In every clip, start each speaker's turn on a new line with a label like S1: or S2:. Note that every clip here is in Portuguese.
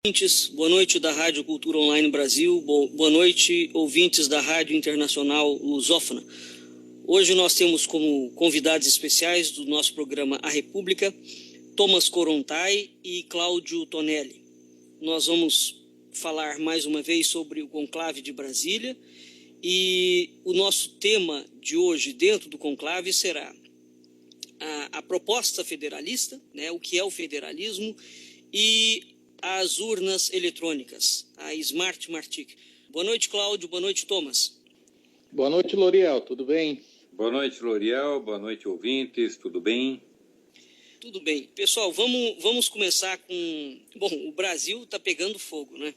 S1: Ouvintes, boa noite da Rádio Cultura Online Brasil, boa noite, ouvintes da Rádio Internacional Lusófona. Hoje nós temos como convidados especiais do nosso programa A República, Thomas Korontai e Cláudio Tonelli. Nós vamos falar mais uma vez sobre o conclave de Brasília e o nosso tema de hoje dentro do conclave será a proposta federalista, né, o que é o federalismo e as urnas eletrônicas, a Smart Martic. Boa noite, Cláudio. Boa noite, Thomas.
S2: Boa noite, Loriel. Tudo bem?
S3: Boa noite, Loriel. Boa noite, ouvintes. Tudo bem?
S1: Tudo bem. Pessoal, vamos começar com... Bom, o Brasil está pegando fogo, né?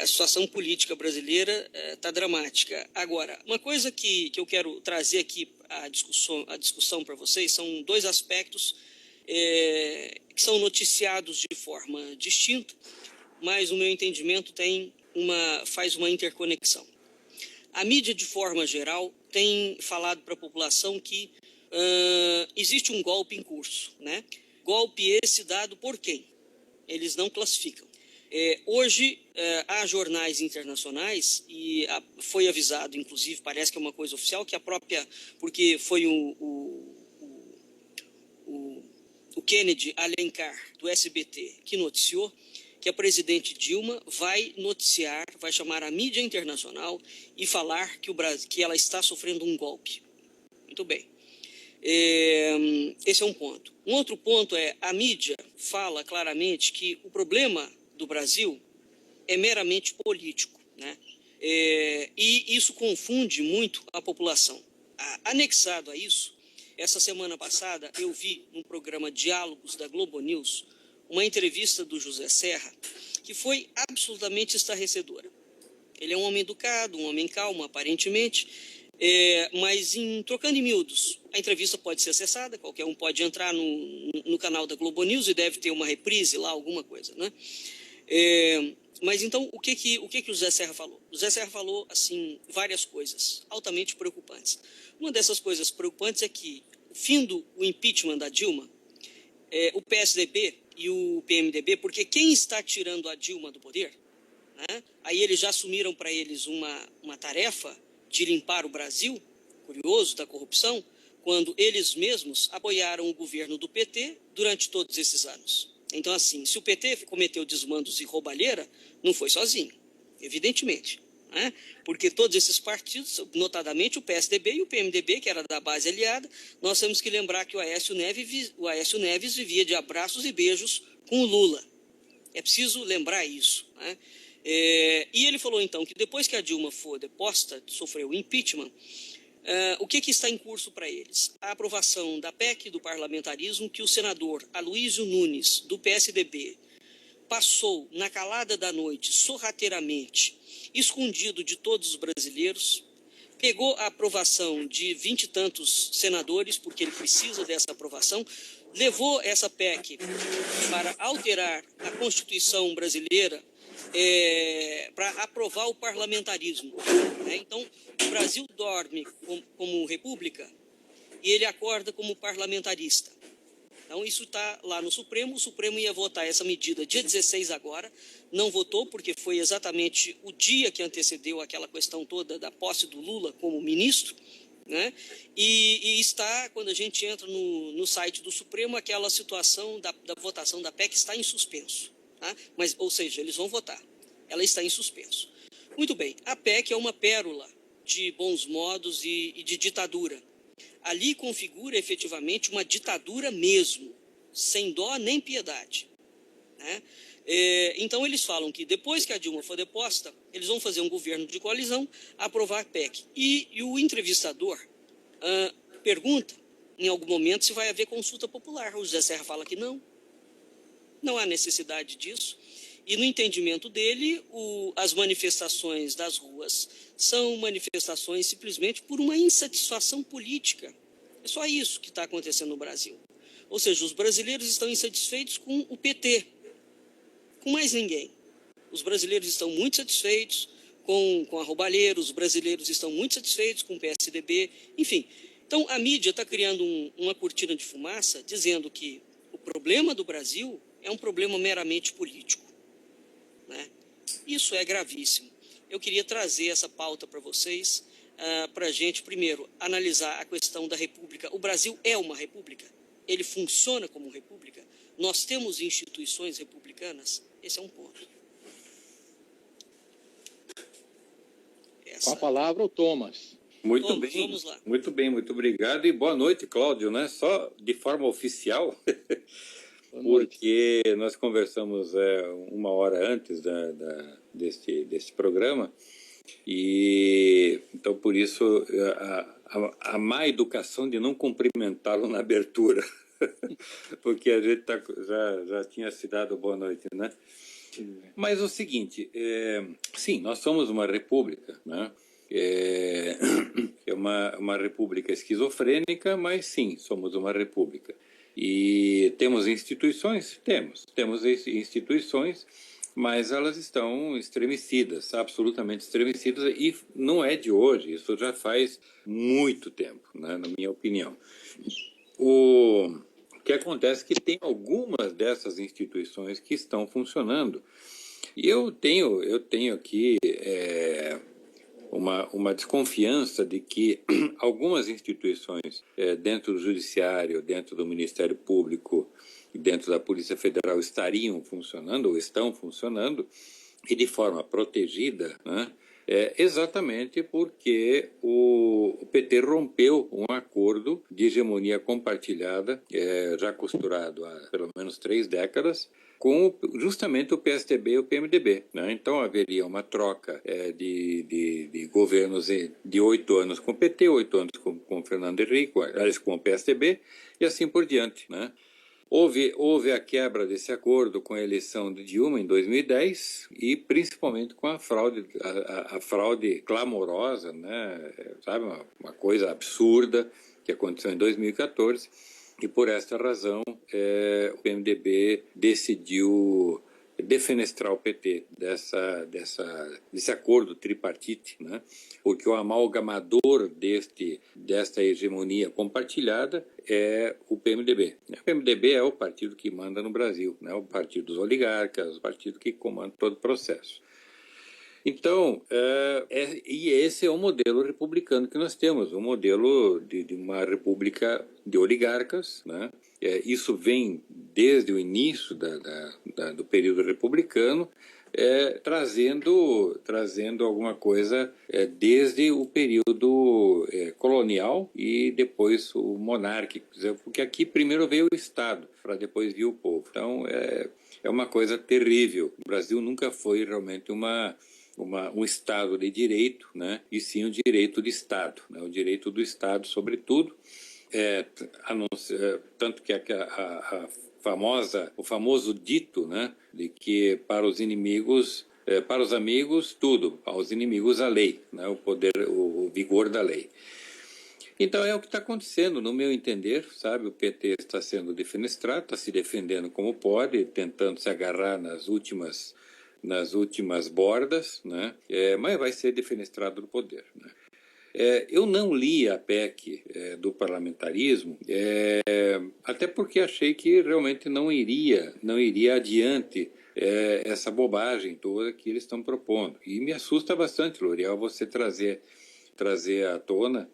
S1: A situação política brasileira está dramática. Agora, uma coisa que eu quero trazer aqui a discussão para vocês são dois aspectos que são noticiados de forma distinta, mas o meu entendimento faz uma interconexão. A mídia, de forma geral, tem falado para a população que existe um golpe em curso, né? Golpe esse dado por quem? Eles não classificam. Hoje, há jornais internacionais, e foi avisado, inclusive, parece que é uma coisa oficial, que porque foi o Kennedy Alencar, do SBT, que noticiou que a presidente Dilma vai chamar a mídia internacional e falar que ela está sofrendo um golpe. Muito bem. Esse é um ponto. Um outro ponto a mídia fala claramente que o problema do Brasil é meramente político, né? E isso confunde muito a população. Anexado a isso, essa semana passada eu vi no programa Diálogos da Globo News uma entrevista do José Serra que foi absolutamente estarrecedora. Ele é um homem educado, um homem calmo, aparentemente, mas trocando em miúdos, a entrevista pode ser acessada, qualquer um pode entrar no canal da Globo News e deve ter uma reprise lá, alguma coisa, né? Mas então, o que o José Serra falou? O José Serra falou, assim, várias coisas altamente preocupantes. Uma dessas coisas preocupantes é que, findo o impeachment da Dilma, o PSDB e o PMDB, porque quem está tirando a Dilma do poder, né, aí eles já assumiram para eles uma tarefa de limpar o Brasil, curioso, da corrupção, quando eles mesmos apoiaram o governo do PT durante todos esses anos. Então, assim, se o PT cometeu desmandos e roubalheira, não foi sozinho, evidentemente. Né? Porque todos esses partidos, notadamente o PSDB e o PMDB, que era da base aliada, nós temos que lembrar que o Aécio Neves vivia de abraços e beijos com o Lula. É preciso lembrar isso. Né? E ele falou, então, que depois que a Dilma for deposta, sofreu impeachment, o que está em curso para eles? A aprovação da PEC do parlamentarismo que o senador Aloysio Nunes, do PSDB, passou na calada da noite, sorrateiramente, escondido de todos os brasileiros, pegou a aprovação de 20 e tantos senadores, porque ele precisa dessa aprovação, levou essa PEC para alterar a Constituição brasileira, para aprovar o parlamentarismo. Né? Então, o Brasil dorme como república e ele acorda como parlamentarista. Então, isso está lá no Supremo. O Supremo ia votar essa medida dia 16 agora, não votou porque foi exatamente o dia que antecedeu aquela questão toda da posse do Lula como ministro, né? E está, quando a gente entra no site do Supremo, aquela situação da votação da PEC está em suspenso. Tá? Mas, ou seja, eles vão votar. Ela está em suspenso. Muito bem, a PEC é uma pérola de bons modos e de ditadura. Ali configura efetivamente uma ditadura mesmo, sem dó nem piedade. Né? Então eles falam que depois que a Dilma for deposta, eles vão fazer um governo de coalizão, aprovar a PEC. E o entrevistador pergunta, em algum momento, se vai haver consulta popular. O José Serra fala que não há necessidade disso. E no entendimento dele, as manifestações das ruas são manifestações simplesmente por uma insatisfação política. É só isso que está acontecendo no Brasil. Ou seja, os brasileiros estão insatisfeitos com o PT, com mais ninguém. Os brasileiros estão muito satisfeitos com a roubalheira, os brasileiros estão muito satisfeitos com o PSDB, enfim. Então, a mídia está criando uma cortina de fumaça, dizendo que o problema do Brasil é um problema meramente político. isso é gravíssimo. Eu queria trazer essa pauta para vocês, para a gente, primeiro, analisar a questão da república. O Brasil é uma república? Ele funciona como república? Nós temos instituições republicanas? Esse é um ponto.
S2: Com a palavra, o Thomas.
S3: Muito
S1: Thomas,
S3: bem,
S1: vamos lá.
S3: muito obrigado. E boa noite, Cláudio, né? Só de forma oficial, porque nós conversamos uma hora antes deste programa, e então por isso a má educação de não cumprimentá-lo na abertura, porque a gente já tinha se dado boa noite, né? Mas o seguinte, sim, nós somos uma república, né? É uma república esquizofrênica, mas sim, somos uma república. E temos instituições? Temos instituições, mas elas estão estremecidas, absolutamente estremecidas, e não é de hoje, isso já faz muito tempo, né, na minha opinião. O que acontece é que tem algumas dessas instituições que estão funcionando, e eu tenho aqui uma desconfiança de que algumas instituições dentro do Judiciário, dentro do Ministério Público e dentro da Polícia Federal estariam funcionando ou estão funcionando e de forma protegida, né? Exatamente porque o PT rompeu um acordo de hegemonia compartilhada, já costurado há pelo menos 3 décadas, com justamente o PSDB e o PMDB, né? Então haveria uma troca de governos de 8 anos com o PT, 8 anos com Fernando Henrique, aliás, com o PSDB, e assim por diante, né? Houve a quebra desse acordo com a eleição de Dilma em 2010 e principalmente com a fraude clamorosa, né? Sabe, uma coisa absurda que aconteceu em 2014. E por esta razão o PMDB decidiu defenestrar o PT desse acordo tripartite, né? Porque o amalgamador desta hegemonia compartilhada é o PMDB. O PMDB é o partido que manda no Brasil, né? O partido dos oligarcas, o partido que comanda todo o processo. Então, e esse é o modelo republicano que nós temos, um modelo de uma república de oligarcas, né? Isso vem desde o início do período republicano, trazendo alguma coisa desde o período colonial e depois o monárquico, porque aqui primeiro veio o Estado, para depois vir o povo. Então, é uma coisa terrível. O Brasil nunca foi realmente um Estado de direito, né? E sim o direito de Estado, né? O direito do Estado sobre tudo, tanto que o famoso dito, né? De que para os inimigos, para os amigos tudo, aos inimigos a lei, né? O vigor da lei. Então é o que está acontecendo, no meu entender, sabe? O PT está sendo defenestrado, está se defendendo como pode, tentando se agarrar nas últimas bordas, né? Mas vai ser defenestrado do poder, né? Eu não li a PEC do parlamentarismo, até porque achei que realmente não iria adiante essa bobagem toda que eles estão propondo. E me assusta bastante, L'Oréal, você trazer à tona,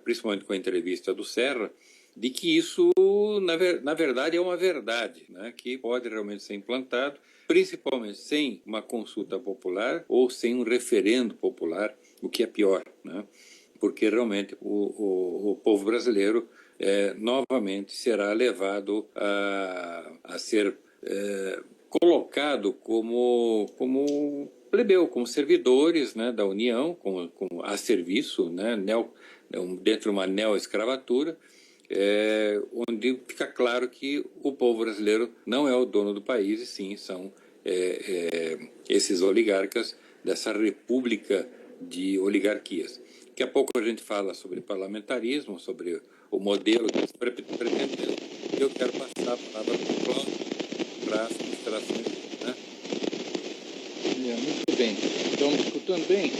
S3: principalmente com a entrevista do Serra, de que isso, na verdade, é uma verdade, né, que pode realmente ser implantado, principalmente sem uma consulta popular ou sem um referendo popular, o que é pior, né? Porque realmente o povo brasileiro novamente será levado a ser colocado como plebeu, como servidores, né, da União, como a serviço, né, dentro de uma neoescravatura, onde fica claro que o povo brasileiro não é o dono do país, e sim são esses oligarcas dessa república de oligarquias. Daqui a pouco a gente fala sobre parlamentarismo, sobre o modelo que eles pretendem. Eu quero passar a palavra para o Cláudio para as considerações, né?
S2: Muito bem. Estão me escutando bem?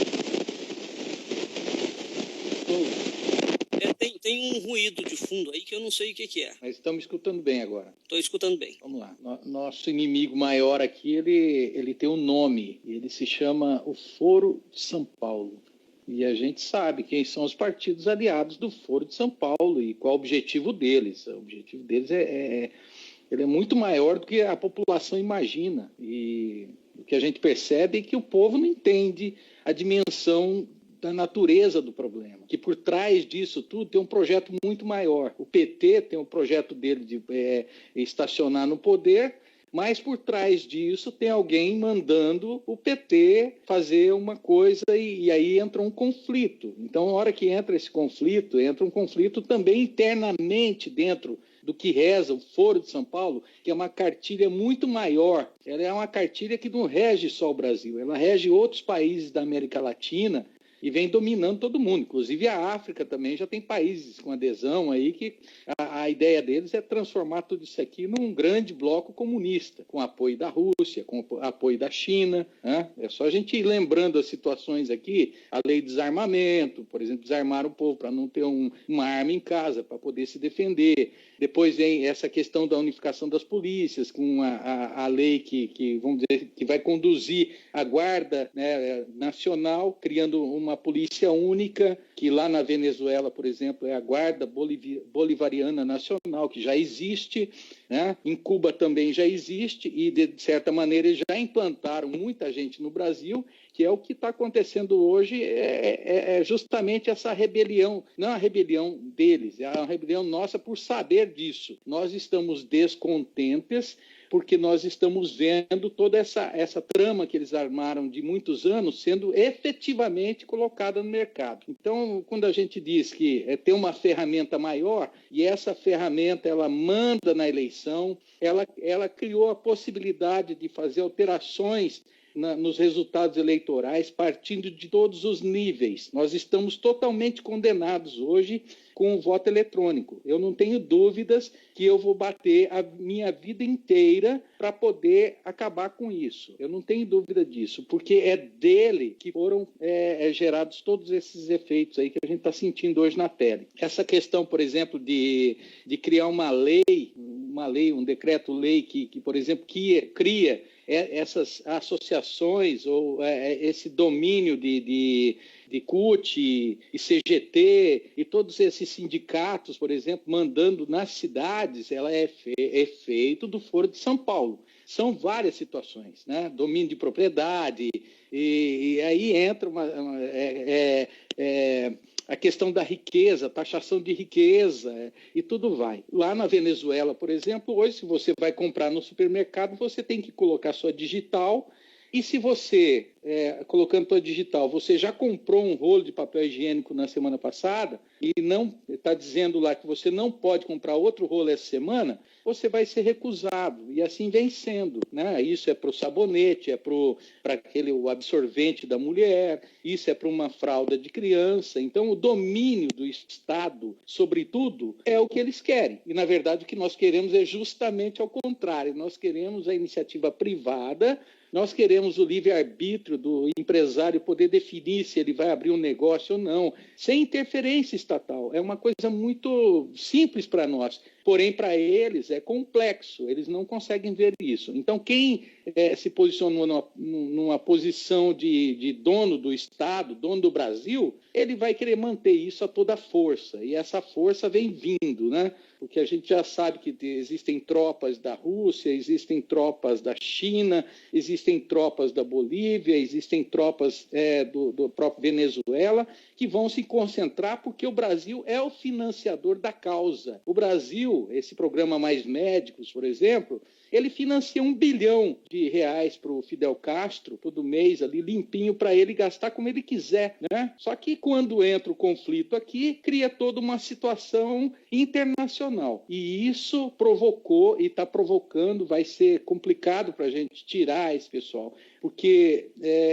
S1: Tem um ruído de fundo aí que eu não sei o que é.
S2: Mas estamos escutando bem agora.
S1: Estou escutando bem.
S2: Vamos lá. Nosso inimigo maior aqui, ele tem um nome. Ele se chama o Foro de São Paulo. E a gente sabe quem são os partidos aliados do Foro de São Paulo e qual o objetivo deles. O objetivo deles ele é muito maior do que a população imagina. E o que a gente percebe é que o povo não entende a dimensão da natureza do problema, que por trás disso tudo tem um projeto muito maior. O PT tem um projeto dele de estacionar no poder, mas por trás disso tem alguém mandando o PT fazer uma coisa e aí entra um conflito. Então, na hora que entra esse conflito, entra um conflito também internamente dentro do que reza o Foro de São Paulo, que é uma cartilha muito maior. Ela é uma cartilha que não rege só o Brasil, ela rege outros países da América Latina, e vem dominando todo mundo, inclusive a África também já tem países com adesão aí que a ideia deles é transformar tudo isso aqui num grande bloco comunista, com apoio da Rússia, com apoio da China, né? É só a gente ir lembrando as situações aqui, a lei de desarmamento, por exemplo, desarmar o povo para não ter uma arma em casa, para poder se defender. Depois vem essa questão da unificação das polícias, com a lei que, vamos dizer, que vai conduzir a Guarda, né, Nacional, criando uma polícia única, que lá na Venezuela, por exemplo, é a Guarda Bolivariana Nacional, que já existe, né? Em Cuba também já existe, e de certa maneira eles já implantaram muita gente no Brasil, que é o que está acontecendo hoje, é justamente essa rebelião, não a rebelião deles, é a rebelião nossa por saber disso. Nós estamos descontentes porque nós estamos vendo toda essa trama que eles armaram de muitos anos sendo efetivamente colocada no mercado. Então, quando a gente diz que tem uma ferramenta maior, e essa ferramenta ela manda na eleição, ela criou a possibilidade de fazer alterações nos resultados eleitorais, partindo de todos os níveis. Nós estamos totalmente condenados hoje com o voto eletrônico. Eu não tenho dúvidas que eu vou bater a minha vida inteira para poder acabar com isso. Eu não tenho dúvida disso, porque é dele que foram gerados todos esses efeitos aí que a gente está sentindo hoje na pele. Essa questão, por exemplo, de criar uma lei, um decreto-lei que, por exemplo, cria essas associações ou esse domínio de CUT e CGT e todos esses sindicatos, por exemplo, mandando nas cidades, ela é feito do Foro de São Paulo. São várias situações, né? Domínio de propriedade, e aí entra a questão da riqueza, taxação de riqueza, e tudo vai. Lá na Venezuela, por exemplo, hoje, se você vai comprar no supermercado, você tem que colocar sua digital, e se você, colocando sua digital, você já comprou um rolo de papel higiênico na semana passada, e não está dizendo lá que você não pode comprar outro rolo essa semana, você vai ser recusado, e assim vem sendo, né? Isso é para o sabonete, é para o absorvente da mulher, isso é para uma fralda de criança. Então, o domínio do Estado, sobretudo, é o que eles querem. E, na verdade, o que nós queremos é justamente ao contrário. Nós queremos a iniciativa privada, nós queremos o livre-arbítrio do empresário poder definir se ele vai abrir um negócio ou não, sem interferência estatal. É uma coisa muito simples para nós, porém para eles é complexo, eles não conseguem ver isso. Então quem se posicionou numa posição de dono do Estado, dono do Brasil, ele vai querer manter isso a toda força, e essa força vem vindo, né? Porque a gente já sabe que existem tropas da Rússia, existem tropas da China, existem tropas da Bolívia, existem tropas do próprio Venezuela, que vão se concentrar porque o Brasil é o financiador da causa. O Brasil, esse programa Mais Médicos, por exemplo, ele financia R$1 bilhão para o Fidel Castro, todo mês ali, limpinho, para ele gastar como ele quiser, né? Só que quando entra o conflito aqui, cria toda uma situação internacional. E isso provocou e está provocando, vai ser complicado para a gente tirar esse pessoal, porque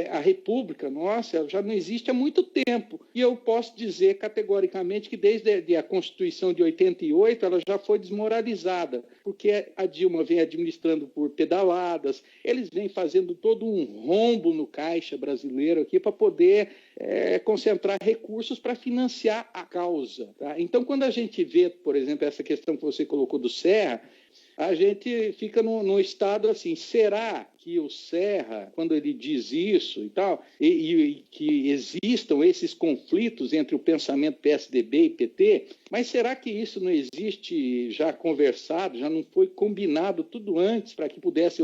S2: a República nossa já não existe há muito tempo. E eu posso dizer categoricamente que desde a Constituição de 88 ela já foi desmoralizada, porque a Dilma vem administrando administrando por pedaladas, eles vêm fazendo todo um rombo no caixa brasileiro aqui para poder concentrar recursos para financiar a causa. Tá? Então, quando a gente vê, por exemplo, essa questão que você colocou do Serra, a gente fica num estado assim, será que o Serra, quando ele diz isso e tal, e que existam esses conflitos entre o pensamento PSDB e PT, mas será que isso não existe já conversado, já não foi combinado tudo antes para que pudesse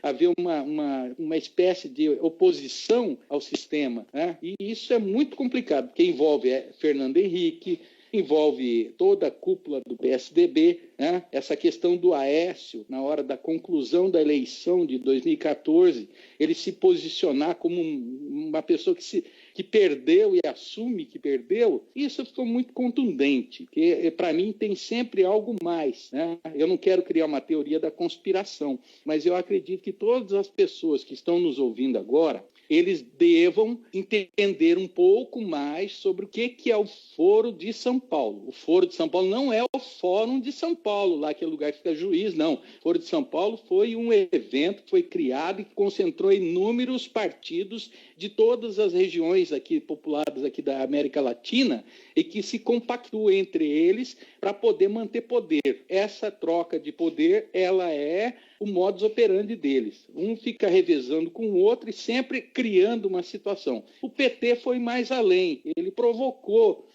S2: haver uma espécie de oposição ao sistema? Né? E isso é muito complicado, porque envolve Fernando Henrique, envolve toda a cúpula do PSDB, né? Essa questão do Aécio, na hora da conclusão da eleição de 2014, ele se posicionar como uma pessoa que perdeu e assume que perdeu, isso ficou muito contundente, porque para mim tem sempre algo mais. Né? Eu não quero criar uma teoria da conspiração, mas eu acredito que todas as pessoas que estão nos ouvindo agora, eles devam entender um pouco mais sobre o que é o Foro de São Paulo. O Foro de São Paulo não é o Fórum de São Paulo, lá que é o lugar que fica juiz, não. O Foro de São Paulo foi um evento que foi criado e que concentrou inúmeros partidos de todas as regiões aqui populadas aqui da América Latina e que se compactuam entre eles para poder manter poder. Essa troca de poder, ela é o modus operandi deles. Um fica revezando com o outro e sempre criando uma situação. O PT foi mais além, ele provocou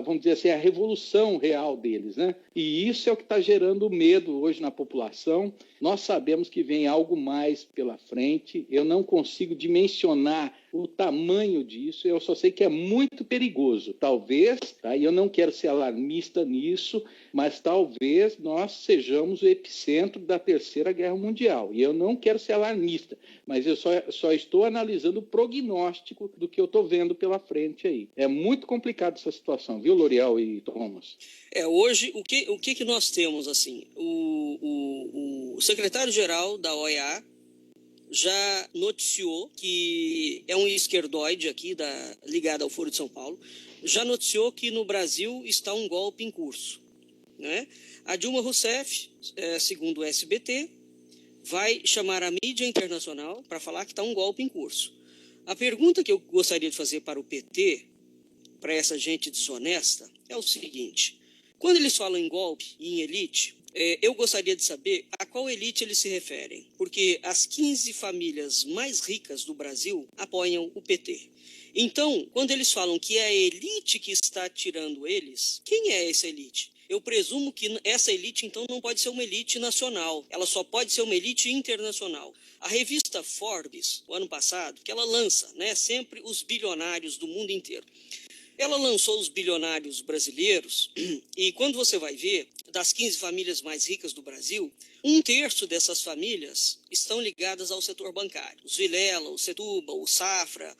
S2: vamos dizer assim, a revolução real deles, né? E isso é o que está gerando medo hoje na população. Nós sabemos que vem algo mais pela frente, eu não consigo dimensionar o tamanho disso, eu só sei que é muito perigoso. Talvez, tá? E eu não quero ser alarmista nisso, mas talvez nós sejamos o epicentro da Terceira Guerra Mundial. E eu não quero ser alarmista, mas eu só estou analisando o prognóstico do que eu estou vendo pela frente aí. É muito complicado essa situação, viu, L'Oréal e Thomas?
S1: Hoje, o que nós temos, assim? O secretário-geral da OEA já noticiou que é um esquerdoide aqui, ligado ao Foro de São Paulo, já noticiou que no Brasil está um golpe em curso. Né? A Dilma Rousseff, segundo o SBT, vai chamar a mídia internacional para falar que está um golpe em curso. A pergunta que eu gostaria de fazer para o PT, para essa gente desonesta, é o seguinte: quando eles falam em golpe e em elite, eu gostaria de saber a qual elite eles se referem, porque as 15 famílias mais ricas do Brasil apoiam o PT. Então, quando eles falam que é a elite que está tirando eles, quem é essa elite? Eu presumo que essa elite, então, não pode ser uma elite nacional, ela só pode ser uma elite internacional. A revista Forbes, o ano passado, que ela lança, né, sempre os bilionários do mundo inteiro, ela lançou os bilionários brasileiros e quando você vai ver, das 15 famílias mais ricas do Brasil, 1/3 dessas famílias estão ligadas ao setor bancário. Os Vilela, o Setúbal, o Safra,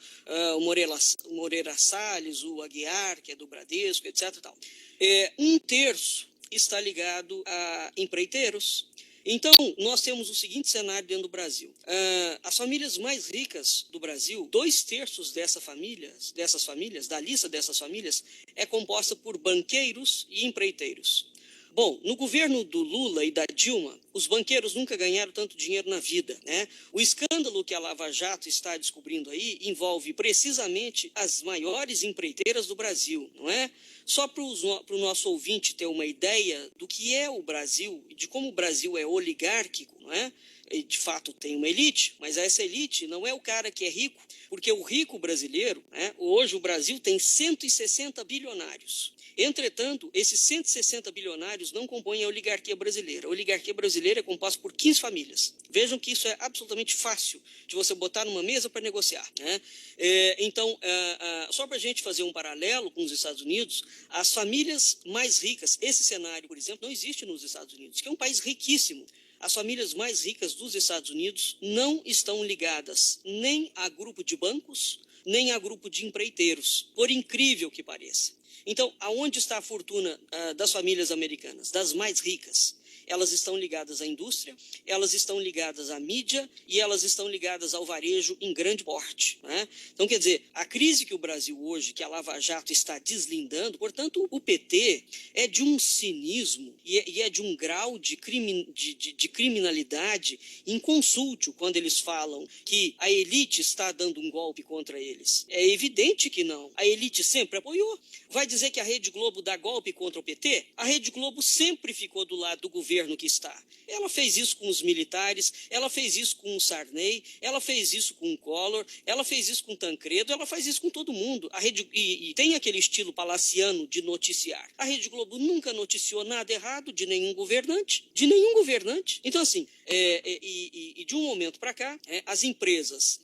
S1: o Moreira Salles, o Aguiar, que é do Bradesco, etc. 1/3 está ligado a empreiteiros. Então, nós temos o seguinte cenário dentro do Brasil. As famílias mais ricas do Brasil, 2/3 dessas famílias, da lista dessas famílias, é composta por banqueiros e empreiteiros. Bom, no governo do Lula e da Dilma, os banqueiros nunca ganharam tanto dinheiro na vida, né? O escândalo que a Lava Jato está descobrindo aí envolve precisamente as maiores empreiteiras do Brasil, não é? Só para o nosso ouvinte ter uma ideia do que é o Brasil e de como o Brasil é oligárquico, não é? E, de fato, tem uma elite, mas essa elite não é o cara que é rico, porque o rico brasileiro, né, hoje o Brasil tem 160 bilionários. Entretanto, esses 160 bilionários não compõem a oligarquia brasileira. A oligarquia brasileira é composta por 15 famílias. Vejam que isso é absolutamente fácil de você botar numa mesa para negociar. Né? Então, só para a gente fazer um paralelo com os Estados Unidos, as famílias mais ricas, esse cenário, por exemplo, não existe nos Estados Unidos, que é um país riquíssimo. As famílias mais ricas dos Estados Unidos não estão ligadas nem a grupo de bancos, nem a grupo de empreiteiros, por incrível que pareça. Então, aonde está a fortuna das famílias americanas, das mais ricas? elas estão ligadas à indústria, elas estão ligadas à mídia e elas estão ligadas ao varejo em grande porte, né? Então, quer dizer, a crise que o Brasil hoje, que a Lava Jato está deslindando, portanto, o PT é de um cinismo e é de um grau de criminalidade inconsútil quando eles falam que a elite está dando um golpe contra eles. É evidente que não. A elite sempre apoiou. Vai dizer que a Rede Globo dá golpe contra o PT? A Rede Globo sempre ficou do lado do governo que está. Ela fez isso com os militares, ela fez isso com o Sarney, ela fez isso com o Collor, ela fez isso com o Tancredo, ela faz isso com todo mundo. E tem aquele estilo palaciano de noticiar. A Rede Globo nunca noticiou nada errado de nenhum governante, Então, assim, de um momento para cá, as empresas,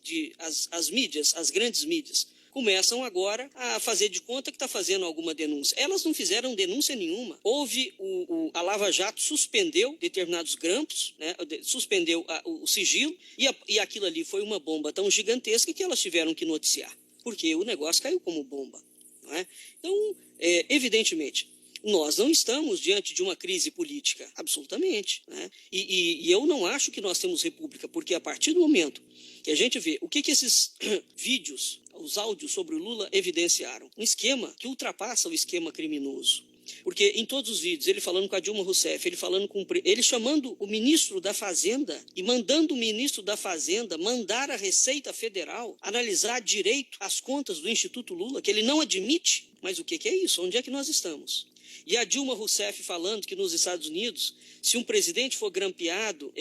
S1: as mídias, as grandes mídias, começam agora a fazer de conta que está fazendo alguma denúncia. Elas não fizeram denúncia nenhuma. A Lava Jato suspendeu determinados grampos, né, suspendeu o sigilo, e aquilo ali foi uma bomba tão gigantesca que elas tiveram que noticiar, porque o negócio caiu como bomba. Não é? Então, evidentemente, nós não estamos diante de uma crise política, absolutamente, né? E eu não acho que nós temos república, porque a partir do momento que a gente vê o que esses vídeos, os áudios sobre o Lula evidenciaram, um esquema que ultrapassa o esquema criminoso. Porque em todos os vídeos, ele falando com a Dilma Rousseff, ele chamando o ministro da Fazenda e mandando o ministro da Fazenda mandar a Receita Federal analisar direito as contas do Instituto Lula, que ele não admite. Mas o que é isso? Onde é que nós estamos? E a Dilma Rousseff falando que nos Estados Unidos, se um presidente for grampeado,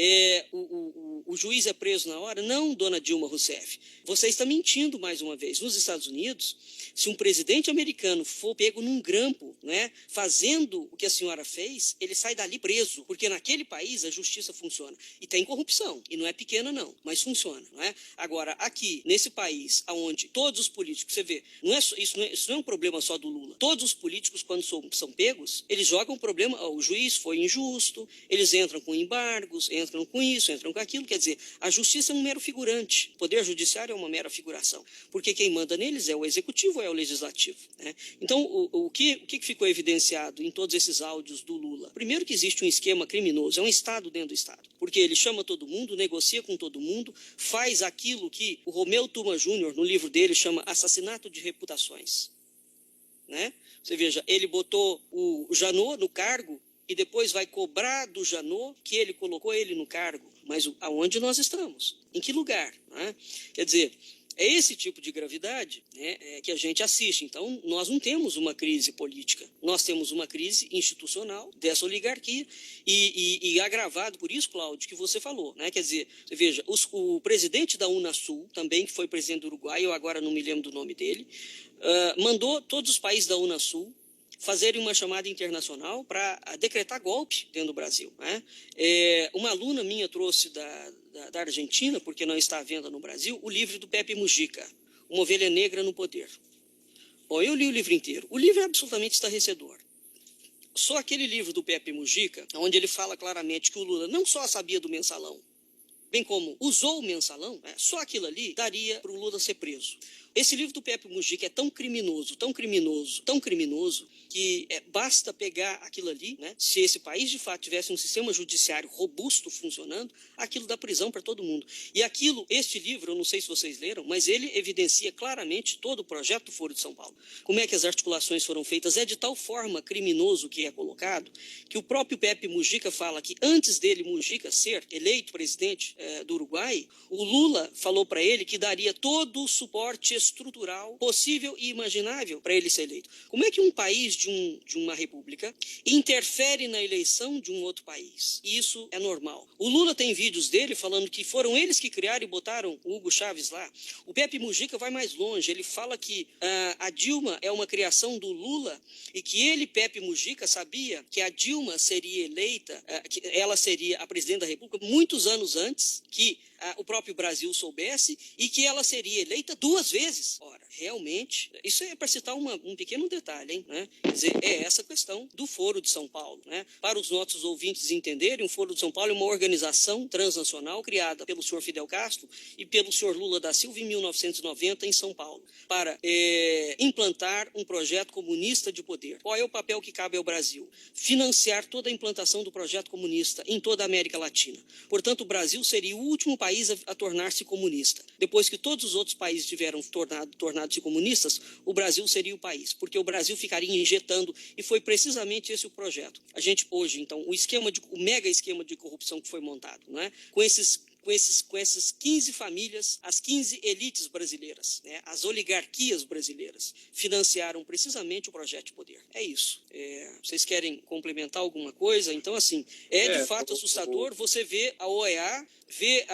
S1: o juiz é preso na hora. Não, dona Dilma Rousseff, você está mentindo mais uma vez. Nos Estados Unidos, se um presidente americano for pego num grampo, né, fazendo o que a senhora fez, ele sai dali preso, porque naquele país a justiça funciona. E tem corrupção, e não é pequena não, mas funciona. Não é? Agora, aqui, nesse país, onde todos os políticos, você vê, isso não é um problema só do Lula. Todos os políticos, quando são pegos, eles jogam o problema, o juiz foi injusto, eles entram com embargos, entram com isso, entram com aquilo. Quer dizer, a justiça é um mero figurante, o poder judiciário é uma mera figuração, porque quem manda neles é o executivo, é o legislativo. Né? Então, o que ficou evidenciado em todos esses áudios do Lula? Primeiro, que existe um esquema criminoso, é um Estado dentro do Estado, porque ele chama todo mundo, negocia com todo mundo, faz aquilo que o Romeu Tuma Júnior, no livro dele, chama assassinato de reputações. Né? Você veja, ele botou o Janot no cargo e depois vai cobrar do Janot que ele colocou ele no cargo. Mas aonde nós estamos? Em que lugar? Né? Quer dizer, é esse tipo de gravidade, né, que a gente assiste. Então, nós não temos uma crise política, nós temos uma crise institucional dessa oligarquia e agravado por isso, Cláudio, que você falou. Né? Quer dizer, você veja, o presidente da Unasul, também, que foi presidente do Uruguai, eu agora não me lembro do nome dele, mandou todos os países da Unasul fazerem uma chamada internacional para decretar golpe dentro do Brasil. Né? Uma aluna minha trouxe da Argentina, porque não está à venda no Brasil, o livro do Pepe Mujica, Uma Ovelha Negra no Poder. Bom, eu li o livro inteiro. O livro é absolutamente estarrecedor. Só aquele livro do Pepe Mujica, onde ele fala claramente que o Lula não só sabia do mensalão, bem como usou o mensalão, né, só aquilo ali daria para o Lula ser preso. Esse livro do Pepe Mujica é tão criminoso, que basta pegar aquilo ali, né? Se esse país de fato tivesse um sistema judiciário robusto funcionando, aquilo dá prisão para todo mundo. E este livro, eu não sei se vocês leram, mas ele evidencia claramente todo o projeto do Foro de São Paulo. Como é que as articulações foram feitas? É de tal forma criminoso que é colocado, que o próprio Pepe Mujica fala que antes dele, Mujica, ser eleito presidente do Uruguai, o Lula falou para ele que daria todo o suporte estrutural possível e imaginável para ele ser eleito. Como é que um país de uma república interfere na eleição de um outro país? Isso é normal. O Lula tem vídeos dele falando que foram eles que criaram e botaram o Hugo Chávez lá. O Pepe Mujica vai mais longe. Ele fala que a Dilma é uma criação do Lula e que ele, Pepe Mujica, sabia que a Dilma seria eleita, que ela seria a presidente da República muitos anos antes que o próprio Brasil soubesse, e que ela seria eleita 2 vezes. vezes. Ora, realmente, isso é para citar um pequeno detalhe, hein, né? Quer dizer, é essa questão do Foro de São Paulo, né? Para os nossos ouvintes entenderem, o Foro de São Paulo é uma organização transnacional criada pelo senhor Fidel Castro e pelo senhor Lula da Silva em 1990 em São Paulo, para implantar um projeto comunista de poder. Qual é o papel que cabe ao Brasil? Financiar toda a implantação do projeto comunista em toda a América Latina. Portanto, o Brasil seria o último país a tornar-se comunista. Depois que todos os outros países tiveram tornado-se comunistas, o Brasil seria o país, porque o Brasil ficaria injetando, e foi precisamente esse o projeto. A gente hoje, então, o mega esquema de corrupção que foi montado, né? Com essas 15 famílias, as 15 elites brasileiras, né, as oligarquias brasileiras, financiaram precisamente o projeto de poder. É isso. Vocês querem complementar alguma coisa? Então, assim, de fato assustador você ver a OEA, ver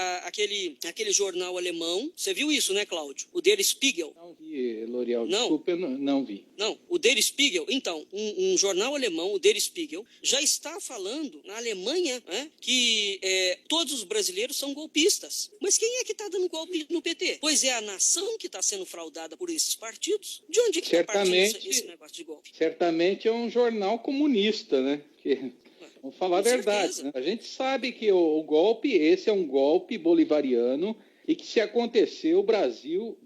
S1: aquele jornal alemão. Você viu isso, né, Cláudio? O Der Spiegel.
S2: Não vi, L'Oréal, desculpa, eu não vi.
S1: Não, o Der Spiegel, então, um jornal alemão, o Der Spiegel, já está falando na Alemanha, né, que todos os brasileiros são golpistas. Mas quem é que está dando golpe no PT? Pois é a nação que está sendo fraudada por esses partidos. De onde que está partindo esse negócio de golpe?
S2: Certamente é um jornal comunista, né? Vamos falar a verdade, né? A gente sabe que o golpe, esse é um golpe bolivariano, e que se acontecer, o Brasil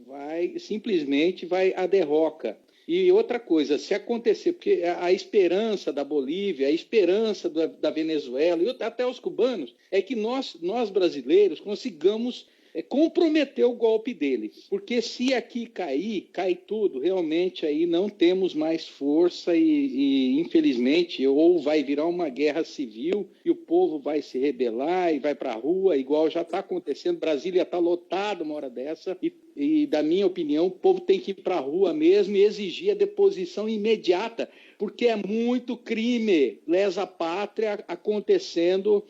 S2: simplesmente vai à derroca. E outra coisa, se acontecer, porque a esperança da Bolívia, a esperança da Venezuela e até os cubanos, é que nós brasileiros consigamos comprometer o golpe deles. Porque se aqui cai tudo, realmente aí não temos mais força e infelizmente, ou vai virar uma guerra civil e o povo vai se rebelar e vai para a rua, igual já está acontecendo. Brasília está lotado uma hora dessa e, da minha opinião, o povo tem que ir para a rua mesmo e exigir a deposição imediata, porque é muito crime, lesa pátria acontecendo,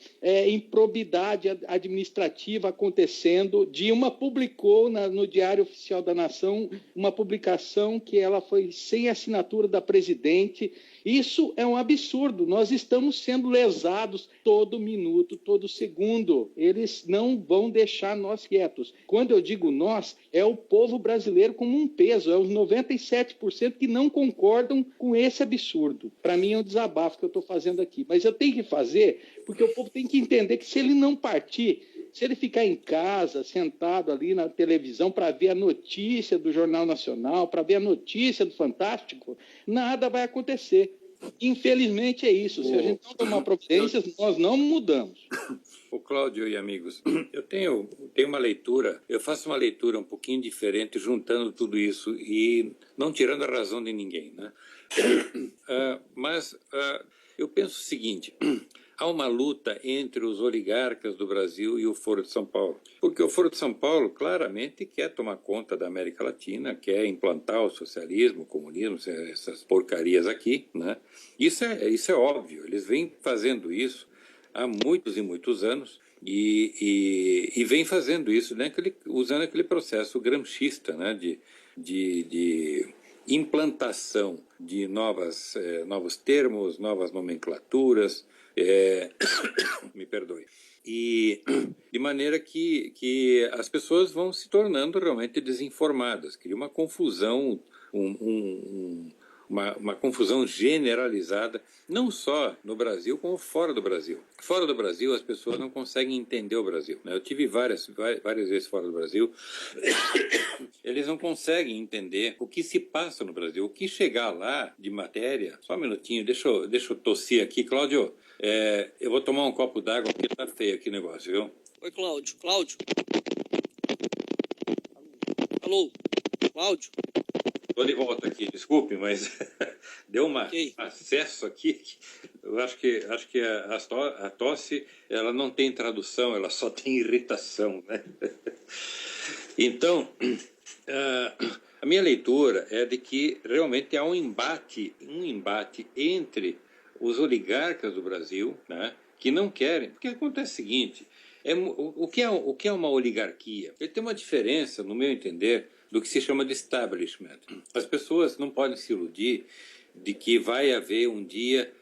S2: improbidade administrativa acontecendo. Dilma publicou no Diário Oficial da Nação uma publicação que ela foi sem assinatura da presidente. Isso é um absurdo. Nós estamos sendo lesados todo minuto, todo segundo. Eles não vão deixar nós quietos. Quando eu digo nós, é o povo brasileiro como um peso, é os 97% que não concordam com esse absurdo. Para mim é um desabafo que eu estou fazendo aqui. Mas eu tenho que fazer porque o povo tem que entender que se ele não partir, se ele ficar em casa, sentado ali na televisão para ver a notícia do Jornal Nacional, para ver a notícia do Fantástico, nada vai acontecer. Infelizmente é isso. Se a gente não tomar providências, nós não mudamos.
S3: O Cláudio e amigos, eu tenho uma leitura, eu faço uma leitura um pouquinho diferente, juntando tudo isso e não tirando a razão de ninguém, né? Mas eu penso o seguinte: há uma luta entre os oligarcas do Brasil e o Foro de São Paulo. Porque o Foro de São Paulo claramente quer tomar conta da América Latina, quer implantar o socialismo, o comunismo, essas porcarias aqui, né? Isso é óbvio, eles vêm fazendo isso há muitos e muitos anos e vem fazendo isso, né, usando aquele processo gramscista, né, de implantação de novos termos, novas nomenclaturas, me perdoe, e de maneira que as pessoas vão se tornando realmente desinformadas, cria uma confusão, uma confusão generalizada, não só no Brasil, como fora do Brasil. Fora do Brasil, as pessoas não conseguem entender o Brasil, né? Eu tive várias vezes fora do Brasil, eles não conseguem entender o que se passa no Brasil, o que chegar lá de matéria. Só um minutinho, deixa eu tossir aqui, Cláudio. Eu vou tomar um copo d'água porque tá feio aqui o negócio, viu?
S1: Oi, Cláudio. Cláudio? Alô? Cláudio?
S3: Estou de volta aqui, desculpe, mas deu um acesso aqui. Eu acho que a tosse ela não tem tradução, ela só tem irritação, né? Então, a minha leitura é de que realmente há um embate entre os oligarcas do Brasil, né, que não querem, porque acontece o seguinte: o que é uma oligarquia? Ele tem uma diferença, no meu entender, do que se chama de establishment. As pessoas não podem se iludir de que vai haver um dia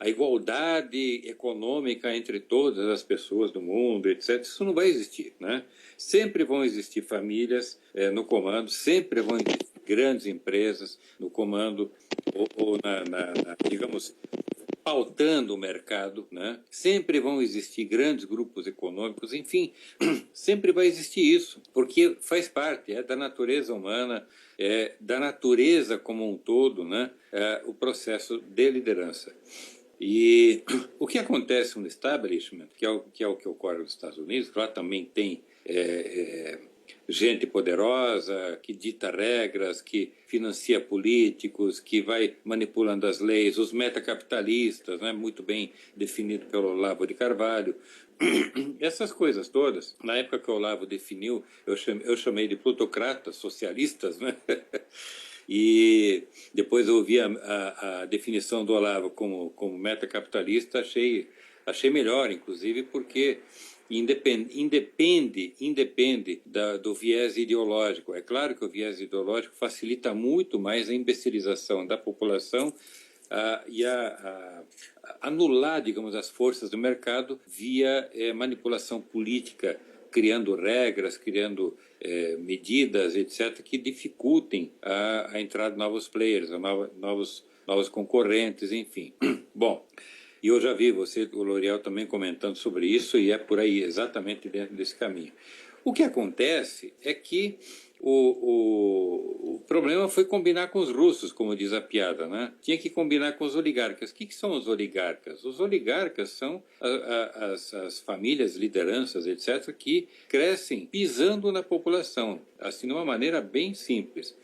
S3: a igualdade econômica entre todas as pessoas do mundo, etc. Isso não vai existir, né? Sempre vão existir famílias no comando, sempre vão existir grandes empresas no comando ou digamos, pautando o mercado, né? Sempre vão existir grandes grupos econômicos, enfim, sempre vai existir isso, porque faz parte, da natureza humana, da natureza como um todo, né? O processo de liderança. E o que acontece no establishment, que é o que ocorre nos Estados Unidos, que lá também tem gente poderosa, que dita regras, que financia políticos, que vai manipulando as leis, os metacapitalistas, né, muito bem definido pelo Olavo de Carvalho. Essas coisas todas, na época que o Olavo definiu, eu chamei de plutocratas socialistas, né? E depois eu ouvi a definição do Olavo como metacapitalista, achei melhor, inclusive, porque independe do viés ideológico. É claro que o viés ideológico facilita muito mais a imbecilização da população e anular, digamos, as forças do mercado via manipulação política, criando regras, criando medidas, etc., que dificultem a entrada de novos players, novos concorrentes, enfim. Bom, e eu já vi você, o L'Oréal, também comentando sobre isso, e é por aí, exatamente dentro desse caminho. O que acontece é que o problema foi combinar com os russos, como diz a piada, né? Tinha que combinar com os oligarcas. O que são os oligarcas? Os oligarcas são as famílias, lideranças, etc., que crescem pisando na população, assim, de uma maneira bem simples.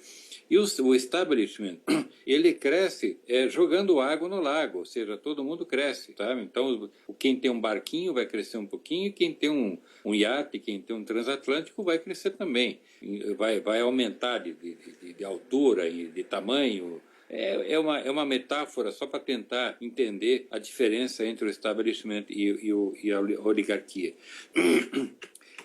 S3: E o establishment, ele cresce jogando água no lago, ou seja, todo mundo cresce, sabe? Então, quem tem um barquinho vai crescer um pouquinho, quem tem um iate, quem tem um transatlântico vai crescer também. Vai aumentar de altura e de tamanho. É uma metáfora só para tentar entender a diferença entre o establishment e a oligarquia.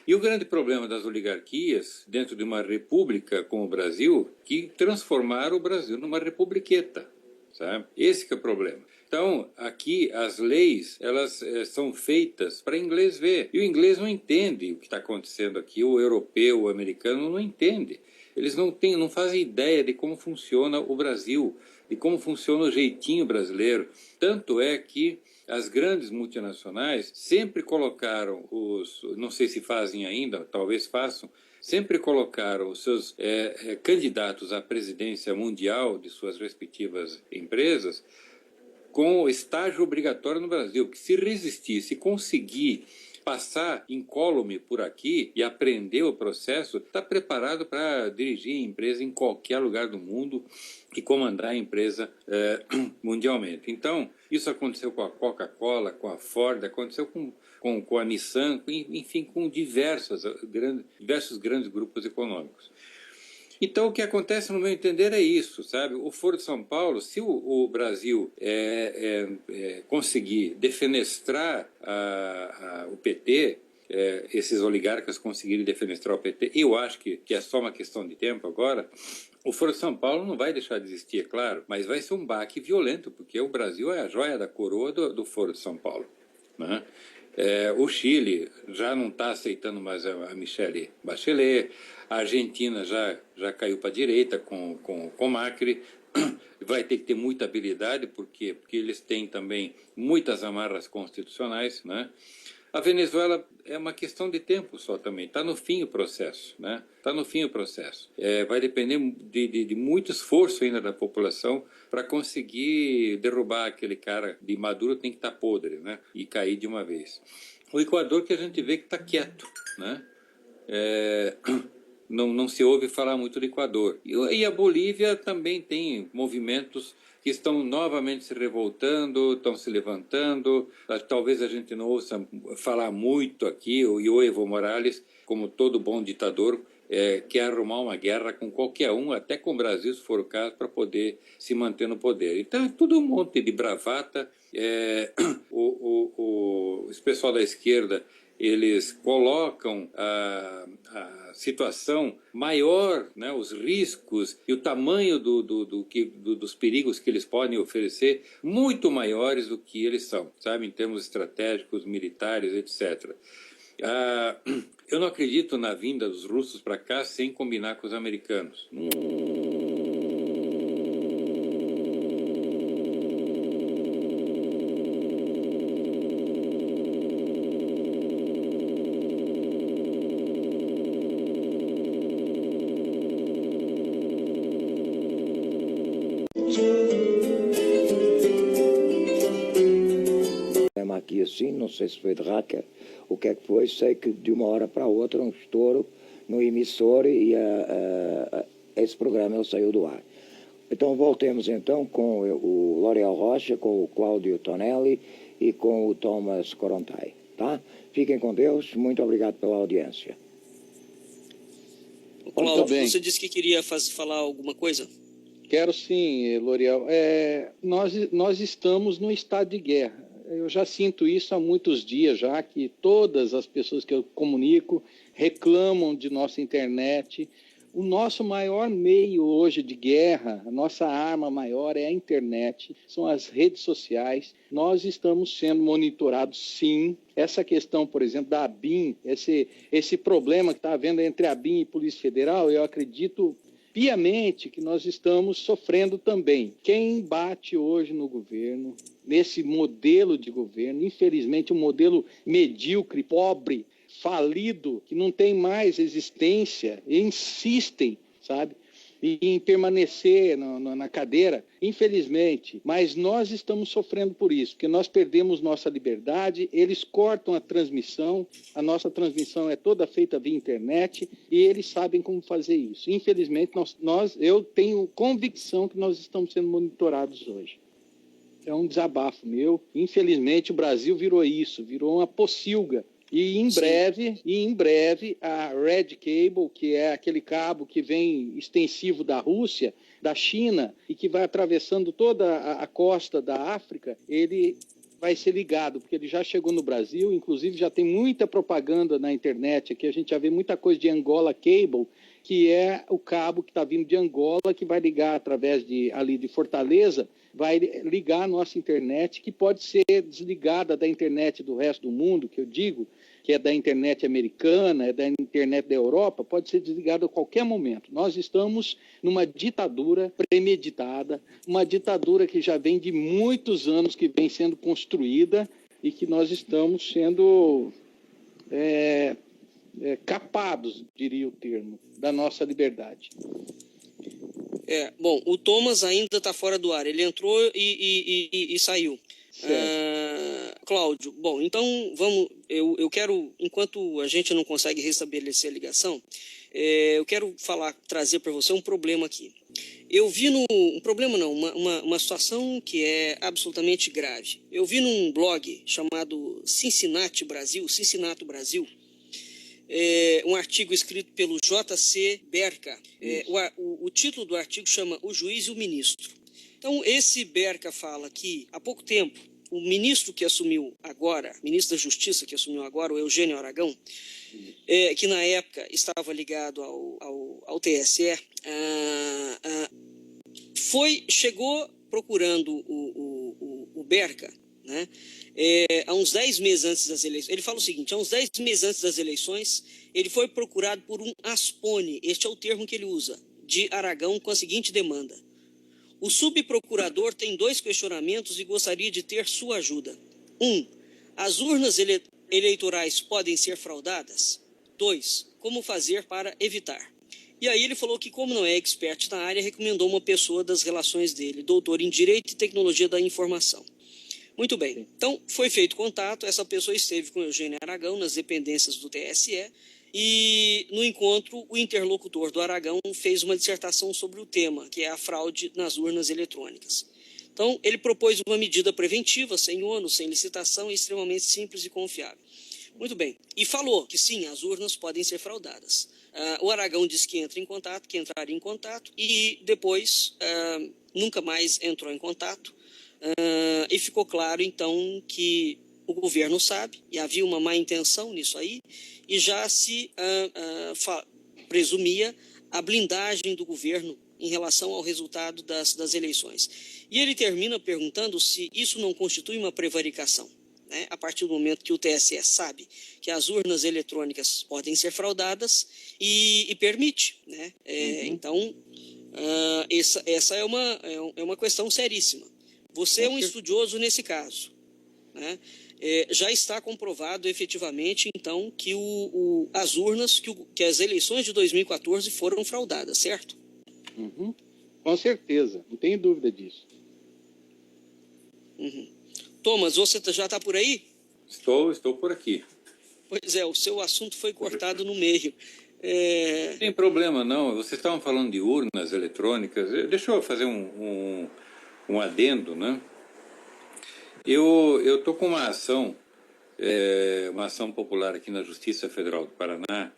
S3: E o grande problema das oligarquias, dentro de uma república como o Brasil, que transformaram o Brasil numa republiqueta, sabe? Esse que é o problema. Então, aqui as leis, elas são feitas para inglês ver. E o inglês não entende o que está acontecendo aqui, o europeu, o americano não entende. Eles não fazem ideia de como funciona o Brasil, de como funciona o jeitinho brasileiro. Tanto é que as grandes multinacionais sempre colocaram não sei se fazem ainda, talvez façam, sempre colocaram os seus candidatos à presidência mundial de suas respectivas empresas com estágio obrigatório no Brasil, que se resistir, se conseguir passar incólume por aqui e aprender o processo, está preparado para dirigir a empresa em qualquer lugar do mundo e comandar a empresa mundialmente. Então, isso aconteceu com a Coca-Cola, com a Ford, aconteceu com a Nissan, enfim, com diversos grandes grupos econômicos. Então, o que acontece, no meu entender, é isso, sabe? O Foro de São Paulo, se o Brasil conseguir defenestrar o PT, esses oligarcas conseguirem defenestrar o PT, eu acho que é só uma questão de tempo agora, o Foro de São Paulo não vai deixar de existir, é claro, mas vai ser um baque violento, porque o Brasil é a joia da coroa do Foro de São Paulo, né? O Chile já não está aceitando mais a Michelle Bachelet, a Argentina já caiu para a direita com Macri, vai ter que ter muita habilidade, porque eles têm também muitas amarras constitucionais, né? A Venezuela é uma questão de tempo só também, está no fim o processo, né? Está no fim o processo. Vai depender de muito esforço ainda da população para conseguir derrubar aquele cara de Maduro, tem que estar podre, né? E cair de uma vez. O Equador, que a gente vê que está quieto, né? Não se ouve falar muito do Equador. E a Bolívia também tem movimentos que estão novamente se revoltando, estão se levantando. Talvez a gente não ouça falar muito aqui, o Evo Morales, como todo bom ditador, quer arrumar uma guerra com qualquer um, até com o Brasil, se for o caso, para poder se manter no poder. Então é tudo um monte de bravata. Esse pessoal da esquerda, eles colocam a situação maior, né, os riscos e o tamanho dos perigos que eles podem oferecer muito maiores do que eles são, sabe, em termos estratégicos, militares, etc. Eu não acredito na vinda dos russos para cá sem combinar com os americanos.
S4: Aqui assim, não sei se foi de hacker, o que é que foi, sei que de uma hora para a outra um estouro no emissor e esse programa ele saiu do ar. Então voltemos então com o L'Oréal Rocha, com o Cláudio Tonelli e com o Thomas Korontai, tá? Fiquem com Deus, muito obrigado pela audiência.
S1: Cláudio, você disse que queria falar alguma coisa?
S2: Quero sim, L'Oréal. Nós estamos num estado de guerra. Eu já sinto isso há muitos dias já, que todas as pessoas que eu comunico reclamam de nossa internet. O nosso maior meio hoje de guerra, a nossa arma maior é a internet, são as redes sociais. Nós estamos sendo monitorados, sim. Essa questão, por exemplo, da ABIN, esse problema que está havendo entre a ABIN e a Polícia Federal, eu acredito piamente que nós estamos sofrendo também. Quem bate hoje no governo, nesse modelo de governo, infelizmente um modelo medíocre, pobre, falido, que não tem mais existência, e insistem, sabe, em permanecer na cadeira, infelizmente, mas nós estamos sofrendo por isso, porque nós perdemos nossa liberdade, eles cortam a transmissão, a nossa transmissão é toda feita via internet e eles sabem como fazer isso. Infelizmente, eu tenho convicção que nós estamos sendo monitorados hoje. É um desabafo meu. Infelizmente, o Brasil virou isso, virou uma pocilga. E em breve, a Red Cable, que é aquele cabo que vem extensivo da Rússia, da China, e que vai atravessando toda a costa da África, ele vai ser ligado, porque ele já chegou no Brasil, inclusive já tem muita propaganda na internet, aqui a gente já vê muita coisa de Angola Cable, que é o cabo que está vindo de Angola, que vai ligar através ali de Fortaleza, vai ligar a nossa internet, que pode ser desligada da internet do resto do mundo, que eu digo, que é da internet americana, é da internet da Europa, pode ser desligada a qualquer momento. Nós estamos numa ditadura premeditada, uma ditadura que já vem de muitos anos, que vem sendo construída e que nós estamos sendo capados, diria o termo, da nossa liberdade.
S1: Bom, o Thomas ainda está fora do ar. Ele entrou e saiu. Cláudio, bom, então vamos. Eu quero, enquanto a gente não consegue restabelecer a ligação, eu quero trazer para você um problema aqui. Eu vi um problema não, uma situação que é absolutamente grave. Eu vi num blog chamado Cincinnati Brasil, um artigo escrito pelo J.C. Berka. O título do artigo chama O Juiz e o Ministro. Então, esse Berka fala que, há pouco tempo, o ministro que assumiu agora, ministro da Justiça que assumiu agora, o Eugênio Aragão, que na época estava ligado ao TSE, chegou procurando o Berka, né? Há uns 10 meses antes das eleições, ele fala o seguinte, há uns 10 meses antes das eleições, ele foi procurado por um aspone, este é o termo que ele usa, de Aragão com a seguinte demanda: o subprocurador tem 2 questionamentos e gostaria de ter sua ajuda. 1. As urnas eleitorais podem ser fraudadas? 2. Como fazer para evitar? E aí ele falou que, como não é expert na área, recomendou uma pessoa das relações dele, doutor em Direito e Tecnologia da Informação. Muito bem, então foi feito contato, essa pessoa esteve com o Eugênio Aragão nas dependências do TSE e no encontro o interlocutor do Aragão fez uma dissertação sobre o tema, que é a fraude nas urnas eletrônicas. Então ele propôs uma medida preventiva, sem ônus, sem licitação e extremamente simples e confiável. Muito bem, e falou que sim, as urnas podem ser fraudadas. O Aragão disse que entraria em contato e depois nunca mais entrou em contato. E ficou claro, então, que o governo sabe, e havia uma má intenção nisso aí, e já se presumia a blindagem do governo em relação ao resultado das eleições. E ele termina perguntando se isso não constitui uma prevaricação, né? A partir do momento que o TSE sabe que as urnas eletrônicas podem ser fraudadas e permite, né? Então, essa é uma questão seríssima. Você é um estudioso nesse caso, né? Já está comprovado efetivamente, então, que as urnas, que as eleições de 2014 foram fraudadas, certo?
S2: Uhum. Com certeza, não tenho dúvida disso.
S1: Uhum. Thomas, você já está por aí?
S3: Estou por aqui.
S1: Pois é, o seu assunto foi cortado no meio.
S3: Não tem problema, não. Vocês estavam falando de urnas eletrônicas. Deixa eu fazer um adendo, né? Eu estou com uma ação popular aqui na Justiça Federal do Paraná,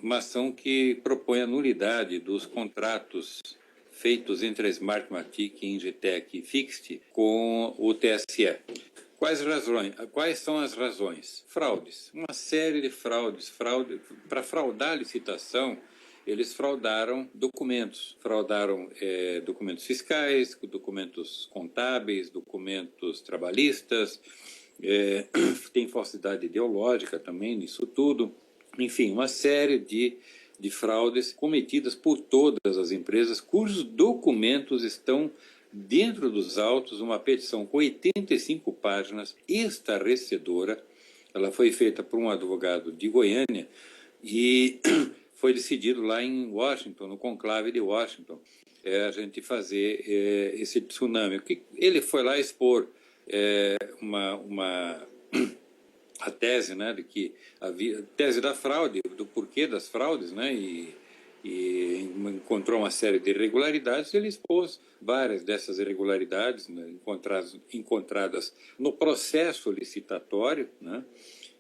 S3: uma ação que propõe a nulidade dos contratos feitos entre a Smartmatic, Ingetec e Fixed com o TSE. Quais são as razões? Fraudes. Uma série de fraudes. Para fraudar a licitação, eles fraudaram documentos. Fraudaram documentos fiscais, documentos contábeis, documentos trabalhistas. Tem falsidade ideológica também nisso tudo. Enfim, uma série de fraudes cometidas por todas as empresas cujos documentos estão dentro dos autos, uma petição com 85 páginas, estarrecedora. Ela foi feita por um advogado de Goiânia e foi decidido lá em Washington, no conclave de Washington, a gente fazer esse tsunami. Ele foi lá expor a tese, né, de que havia tese da fraude, do porquê das fraudes, né, e encontrou uma série de irregularidades. Ele expôs várias dessas irregularidades, né, encontradas no processo licitatório, né,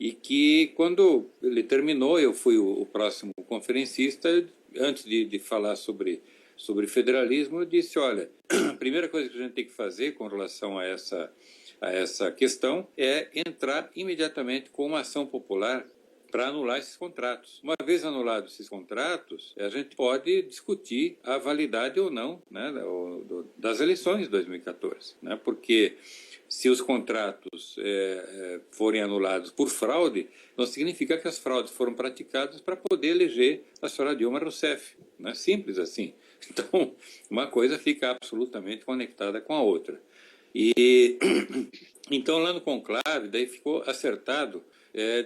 S3: e que quando ele terminou, eu fui o próximo conferencista, antes de falar sobre federalismo, eu disse, olha, a primeira coisa que a gente tem que fazer com relação a essa questão é entrar imediatamente com uma ação popular para anular esses contratos. Uma vez anulados esses contratos, a gente pode discutir a validade ou não, né, das eleições de 2014, né, porque se os contratos forem anulados por fraude, não significa que as fraudes foram praticadas para poder eleger a senhora Dilma Rousseff, né, simples assim. Então, uma coisa fica absolutamente conectada com a outra. E então, lá no conclave, daí ficou acertado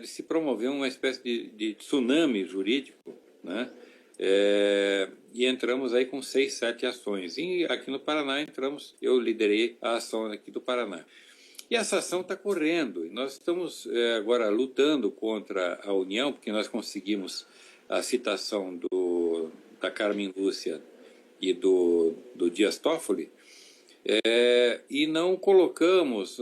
S3: de se promover uma espécie de tsunami jurídico, né? E entramos aí com 6, 7 ações. E aqui no Paraná eu liderei a ação aqui do Paraná. E essa ação está correndo. E nós estamos agora lutando contra a União, porque nós conseguimos a citação da Carmen Lúcia e do Dias Toffoli, e não colocamos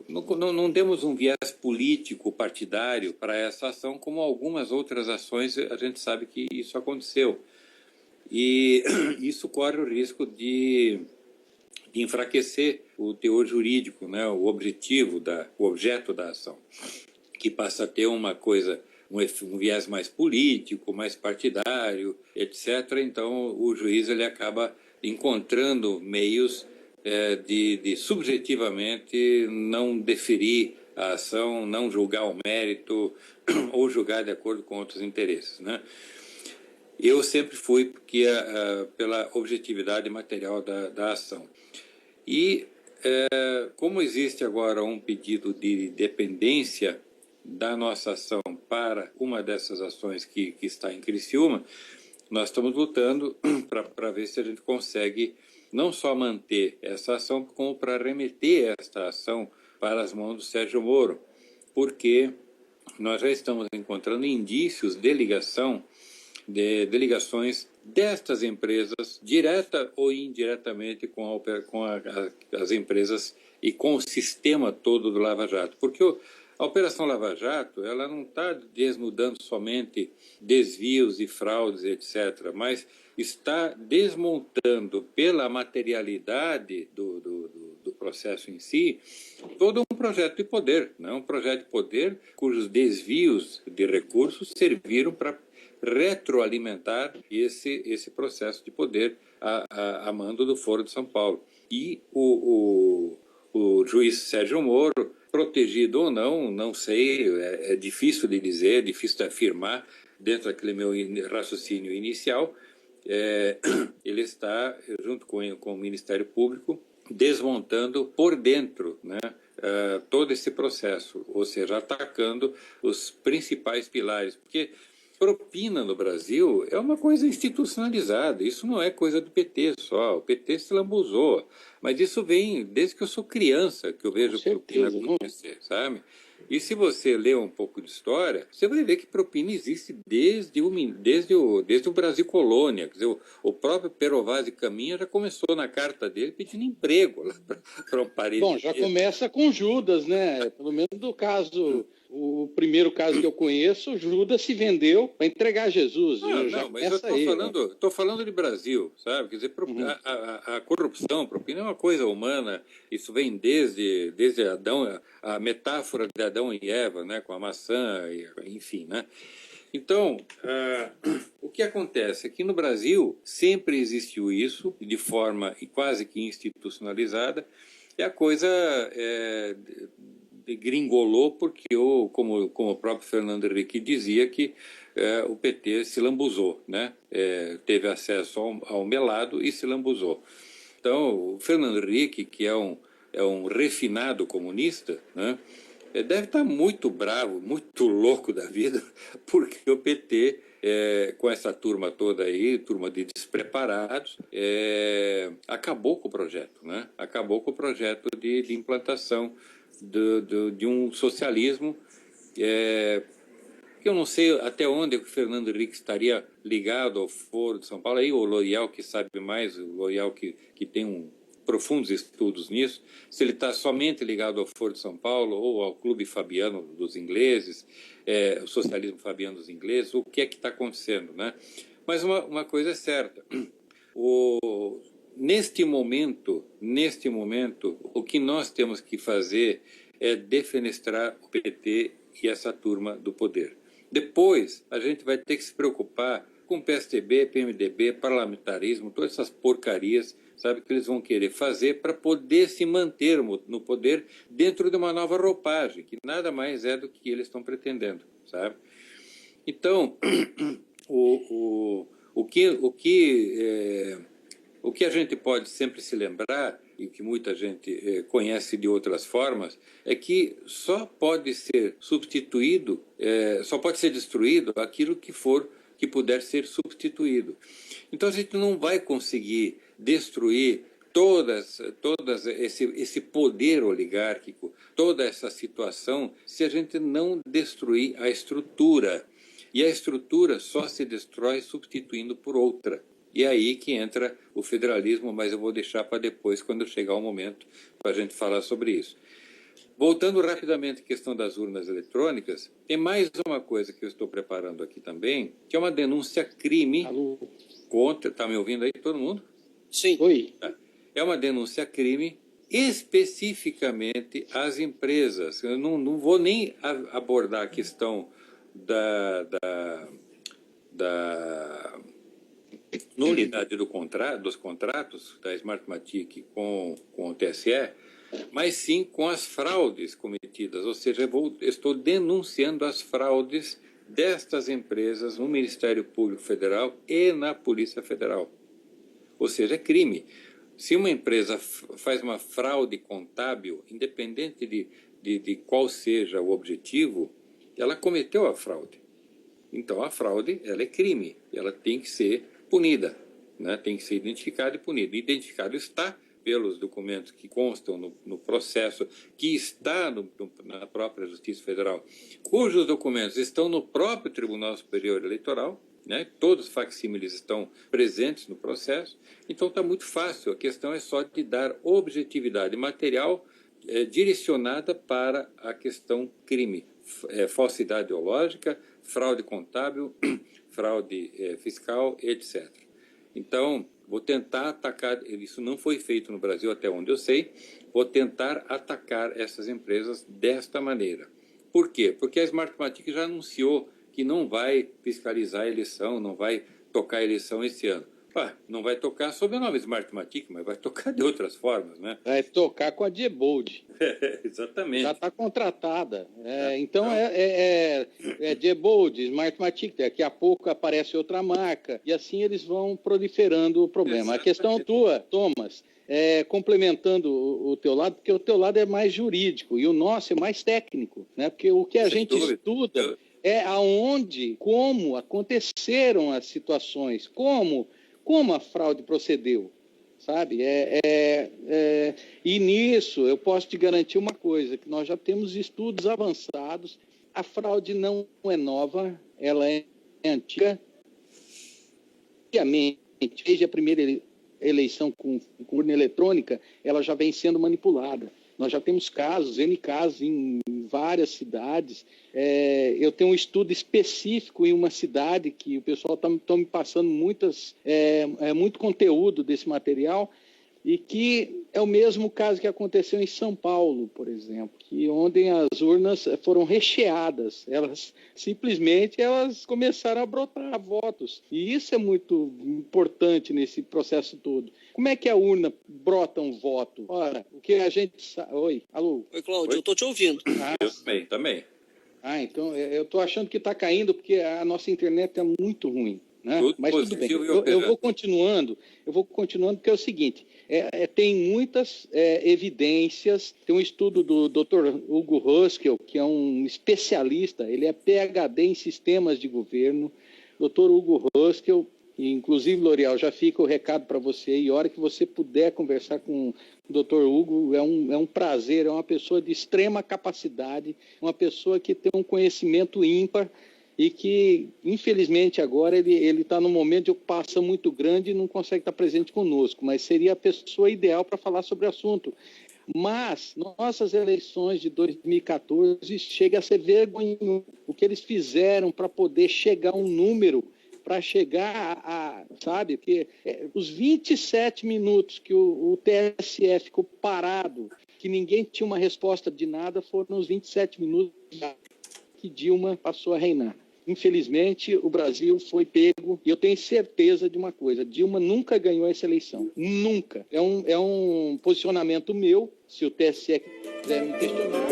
S3: não demos um viés político partidário para essa ação, como algumas outras ações a gente sabe que isso aconteceu. E isso corre o risco de enfraquecer o teor jurídico, né, o objeto da ação, que passa a ter uma coisa, um viés mais político, mais partidário, etc. Então o juiz ele acaba encontrando meios de subjetivamente não deferir a ação, não julgar o mérito ou julgar de acordo com outros interesses, né? Eu sempre fui pela objetividade material da ação. E como existe agora um pedido de dependência da nossa ação para uma dessas ações que está em Criciúma, nós estamos lutando para ver se a gente consegue não só manter essa ação, como para remeter esta ação para as mãos do Sérgio Moro, porque nós já estamos encontrando indícios de ligações destas empresas, direta ou indiretamente, com as empresas e com o sistema todo do Lava Jato. Porque a Operação Lava Jato, ela não está desnudando somente desvios e fraudes, etc., mas está desmontando pela materialidade do do processo em si, todo um projeto de poder, né? Um projeto de poder cujos desvios de recursos serviram para retroalimentar esse processo de poder a mando do Foro de São Paulo. E o juiz Sérgio Moro, protegido ou não, não sei, é difícil de dizer, é difícil de afirmar dentro daquele meu raciocínio inicial, ele está, junto com o Ministério Público, desmontando por dentro, né, todo esse processo, ou seja, atacando os principais pilares, porque propina no Brasil é uma coisa institucionalizada, isso não é coisa do PT só, o PT se lambuzou, mas isso vem desde que eu sou criança, que eu vejo propina acontecer, sabe? E se você ler um pouco de história, você vai ver que propina existe desde o Brasil colônia. Quer dizer, o próprio Pero Vaz de Caminha já começou na carta dele pedindo emprego para um parente.
S2: Bom, já começa com Judas, né? Pelo menos do caso, o primeiro caso que eu conheço, Judas se vendeu para entregar Jesus.
S3: Não, mas eu estou falando de Brasil, sabe? Quer dizer, a corrupção, a propina é uma coisa humana, isso vem desde Adão, a metáfora de Adão e Eva, né? Com a maçã, enfim, né? Então, o que acontece é que no Brasil sempre existiu isso, de forma quase que institucionalizada, e a coisa gringolou porque, como o próprio Fernando Henrique dizia, que o PT se lambuzou, né? Teve acesso ao melado e se lambuzou. Então, o Fernando Henrique, que é um refinado comunista, né? Deve estar muito bravo, muito louco da vida, porque o PT, com essa turma toda aí, turma de despreparados, acabou com o projeto, né? Acabou com o projeto de implantação de um socialismo que eu não sei até onde o Fernando Henrique estaria ligado ao Foro de São Paulo, aí o Loyal que sabe mais, o Loyal que tem profundos estudos nisso, se ele está somente ligado ao Foro de São Paulo ou ao Clube Fabiano dos ingleses, o socialismo fabiano dos ingleses, o que é que está acontecendo, né? Mas uma coisa é certa, neste momento, o que nós temos que fazer é defenestrar o PT e essa turma do poder. Depois, a gente vai ter que se preocupar com PSDB, PMDB, parlamentarismo, todas essas porcarias, sabe, que eles vão querer fazer para poder se manter no poder dentro de uma nova roupagem, que nada mais é do que eles estão pretendendo, sabe? Então, o que a gente pode sempre se lembrar, e que muita gente conhece de outras formas, é que só pode ser substituído, só pode ser destruído aquilo que puder ser substituído. Então a gente não vai conseguir destruir esse poder oligárquico, toda essa situação, se a gente não destruir a estrutura. E a estrutura só se destrói substituindo por outra. E é aí que entra o federalismo, mas eu vou deixar para depois, quando chegar o momento, para a gente falar sobre isso. Voltando rapidamente à questão das urnas eletrônicas, tem mais uma coisa que eu estou preparando aqui também, que é uma denúncia crime contra... Está me ouvindo aí, todo mundo?
S1: Sim.
S2: Oi.
S3: É uma denúncia crime especificamente às empresas. Eu não vou nem abordar a questão da nulidade dos contratos da Smartmatic com o TSE, mas sim com as fraudes cometidas, ou seja, estou denunciando as fraudes destas empresas no Ministério Público Federal e na Polícia Federal. Ou seja, é crime. Se uma empresa faz uma fraude contábil, independente de qual seja o objetivo, ela cometeu a fraude. Então, a fraude, ela é crime, ela tem que ser punida, né? Tem que ser identificada e punida. Identificado está pelos documentos que constam no processo, que está na própria Justiça Federal, cujos documentos estão no próprio Tribunal Superior Eleitoral, né? Todos os facsímiles estão presentes no processo, então está muito fácil, a questão é só de dar objetividade material direcionada para a questão crime, falsidade ideológica, fraude contábil, fraude fiscal, etc. Então, vou tentar atacar, isso não foi feito no Brasil até onde eu sei, vou tentar atacar essas empresas desta maneira. Por quê? Porque a Smartmatic já anunciou que não vai fiscalizar a eleição, não vai tocar a eleição esse ano. Não vai tocar sob o nome Smartmatic, mas vai tocar de outras formas, né?
S2: Vai tocar com a Diebold.
S3: Exatamente.
S2: Já está contratada. Então é Diebold, Smartmatic, daqui a pouco aparece outra marca, e assim eles vão proliferando o problema. Exatamente. A questão tua, Thomas, complementando o teu lado, porque o teu lado é mais jurídico e o nosso é mais técnico, né? Porque o que a gente estuda é aonde, como aconteceram as situações, como a fraude procedeu, sabe? E nisso eu posso te garantir uma coisa, que nós já temos estudos avançados, a fraude não é nova, ela é antiga. Desde a primeira eleição com urna eletrônica, ela já vem sendo manipulada. Nós já temos N casos em várias cidades. Eu tenho um estudo específico em uma cidade que o pessoal está me passando muito conteúdo desse material, e que é o mesmo caso que aconteceu em São Paulo, por exemplo, que onde as urnas foram recheadas, elas começaram a brotar votos, e isso é muito importante nesse processo todo. Como é que a urna brota um voto? Ora, o que a gente sabe... Oi, alô?
S1: Oi, Cláudio, eu estou te ouvindo.
S3: Eu também.
S2: Então eu estou achando que está caindo porque a nossa internet é muito ruim. Né? Mas tudo bem, eu vou continuando porque é o seguinte, tem muitas evidências, tem um estudo do Dr. Hugo Huskel, que é um especialista, ele é PhD em sistemas de governo, Dr. Hugo Huskel, e inclusive, L'Oréal, já fica o recado para você, e a hora que você puder conversar com o Dr. Hugo, é um prazer, é uma pessoa de extrema capacidade, uma pessoa que tem um conhecimento ímpar, e que, infelizmente, agora ele está num momento de ocupação muito grande e não consegue estar presente conosco, mas seria a pessoa ideal para falar sobre o assunto. Mas nossas eleições de 2014 chega a ser vergonhoso o que eles fizeram para poder chegar a um número, para chegar sabe, porque os 27 minutos que o TSE ficou parado, que ninguém tinha uma resposta de nada, foram os 27 minutos que Dilma passou a reinar. Infelizmente, o Brasil foi pego, e eu tenho certeza de uma coisa, Dilma nunca ganhou essa eleição, nunca. É um posicionamento meu, se o TSE quiser me questionar.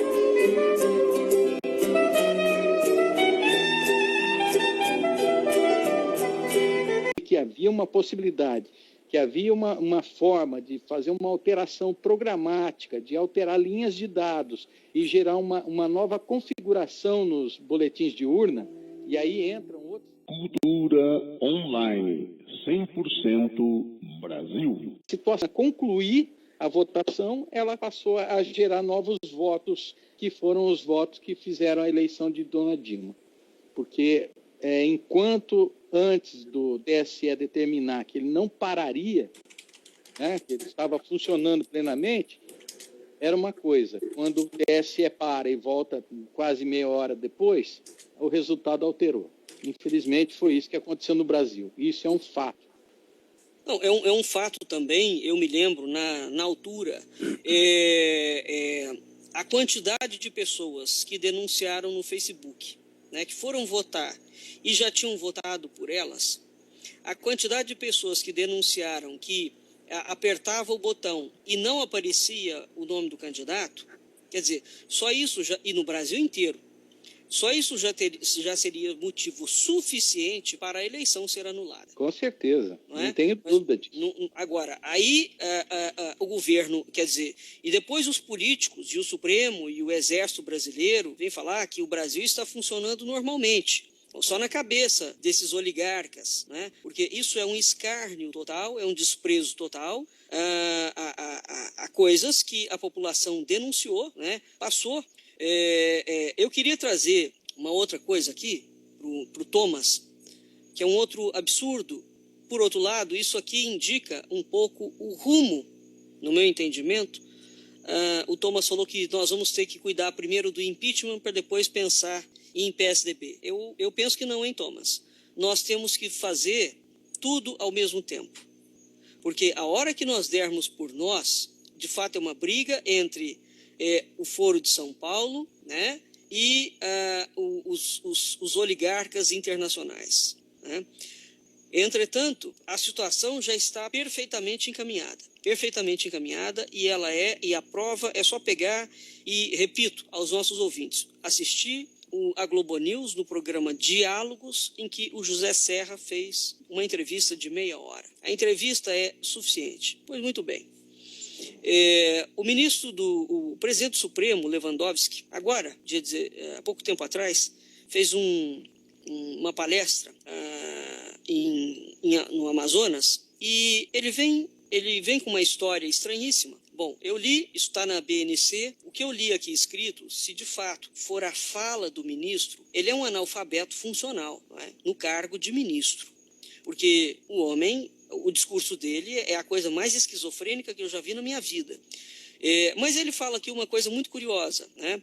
S2: Que havia uma possibilidade, que havia uma forma de fazer uma alteração programática, de alterar linhas de dados e gerar uma nova configuração nos boletins de urna, e aí entram outros...
S5: Cultura online, 100% Brasil.
S2: Situação, concluir a votação, ela passou a gerar novos votos, que foram os votos que fizeram a eleição de Dona Dilma. Porque enquanto antes do TSE determinar que ele não pararia, né, que ele estava funcionando plenamente, era uma coisa. Quando o TSE para e volta quase meia hora depois, o resultado alterou. Infelizmente, foi isso que aconteceu no Brasil. Isso é um fato.
S1: Não, é um fato também, eu me lembro, na altura, a quantidade de pessoas que denunciaram no Facebook, né, que foram votar e já tinham votado por elas, a quantidade de pessoas que denunciaram que apertava o botão e não aparecia o nome do candidato, quer dizer, só isso, e no Brasil inteiro, só isso já seria motivo suficiente para a eleição ser anulada.
S2: Com certeza, não tenho dúvida disso.
S1: Agora, aí o governo, quer dizer, e depois os políticos e o Supremo e o Exército Brasileiro vêm falar que o Brasil está funcionando normalmente. Só na cabeça desses oligarcas, né? Porque isso é um escárnio total, é um desprezo total a coisas que a população denunciou, né? Passou. Eu queria trazer uma outra coisa aqui para o Thomas, que é um outro absurdo. Por outro lado, isso aqui indica um pouco o rumo, no meu entendimento. O Thomas falou que nós vamos ter que cuidar primeiro do impeachment para depois pensar em PSDB. Eu penso que não, hein, Thomas? Nós temos que fazer tudo ao mesmo tempo. Porque a hora que nós dermos por nós, de fato é uma briga entre o Foro de São Paulo, né, e os oligarcas internacionais, né? Entretanto, a situação já está perfeitamente encaminhada, e a prova é só pegar e, repito aos nossos ouvintes, assistir a Globo News no programa Diálogos, em que o José Serra fez uma entrevista de meia hora. A entrevista é suficiente. Pois muito bem. O presidente do Supremo, Lewandowski, agora, há pouco tempo atrás, fez uma palestra no Amazonas, e ele vem com uma história estranhíssima. Bom, eu li, isso está na BNC, o que eu li aqui escrito, se de fato for a fala do ministro, ele é um analfabeto funcional, não é? No cargo de ministro, porque o discurso dele é a coisa mais esquizofrênica que eu já vi na minha vida. Mas ele fala aqui uma coisa muito curiosa, né?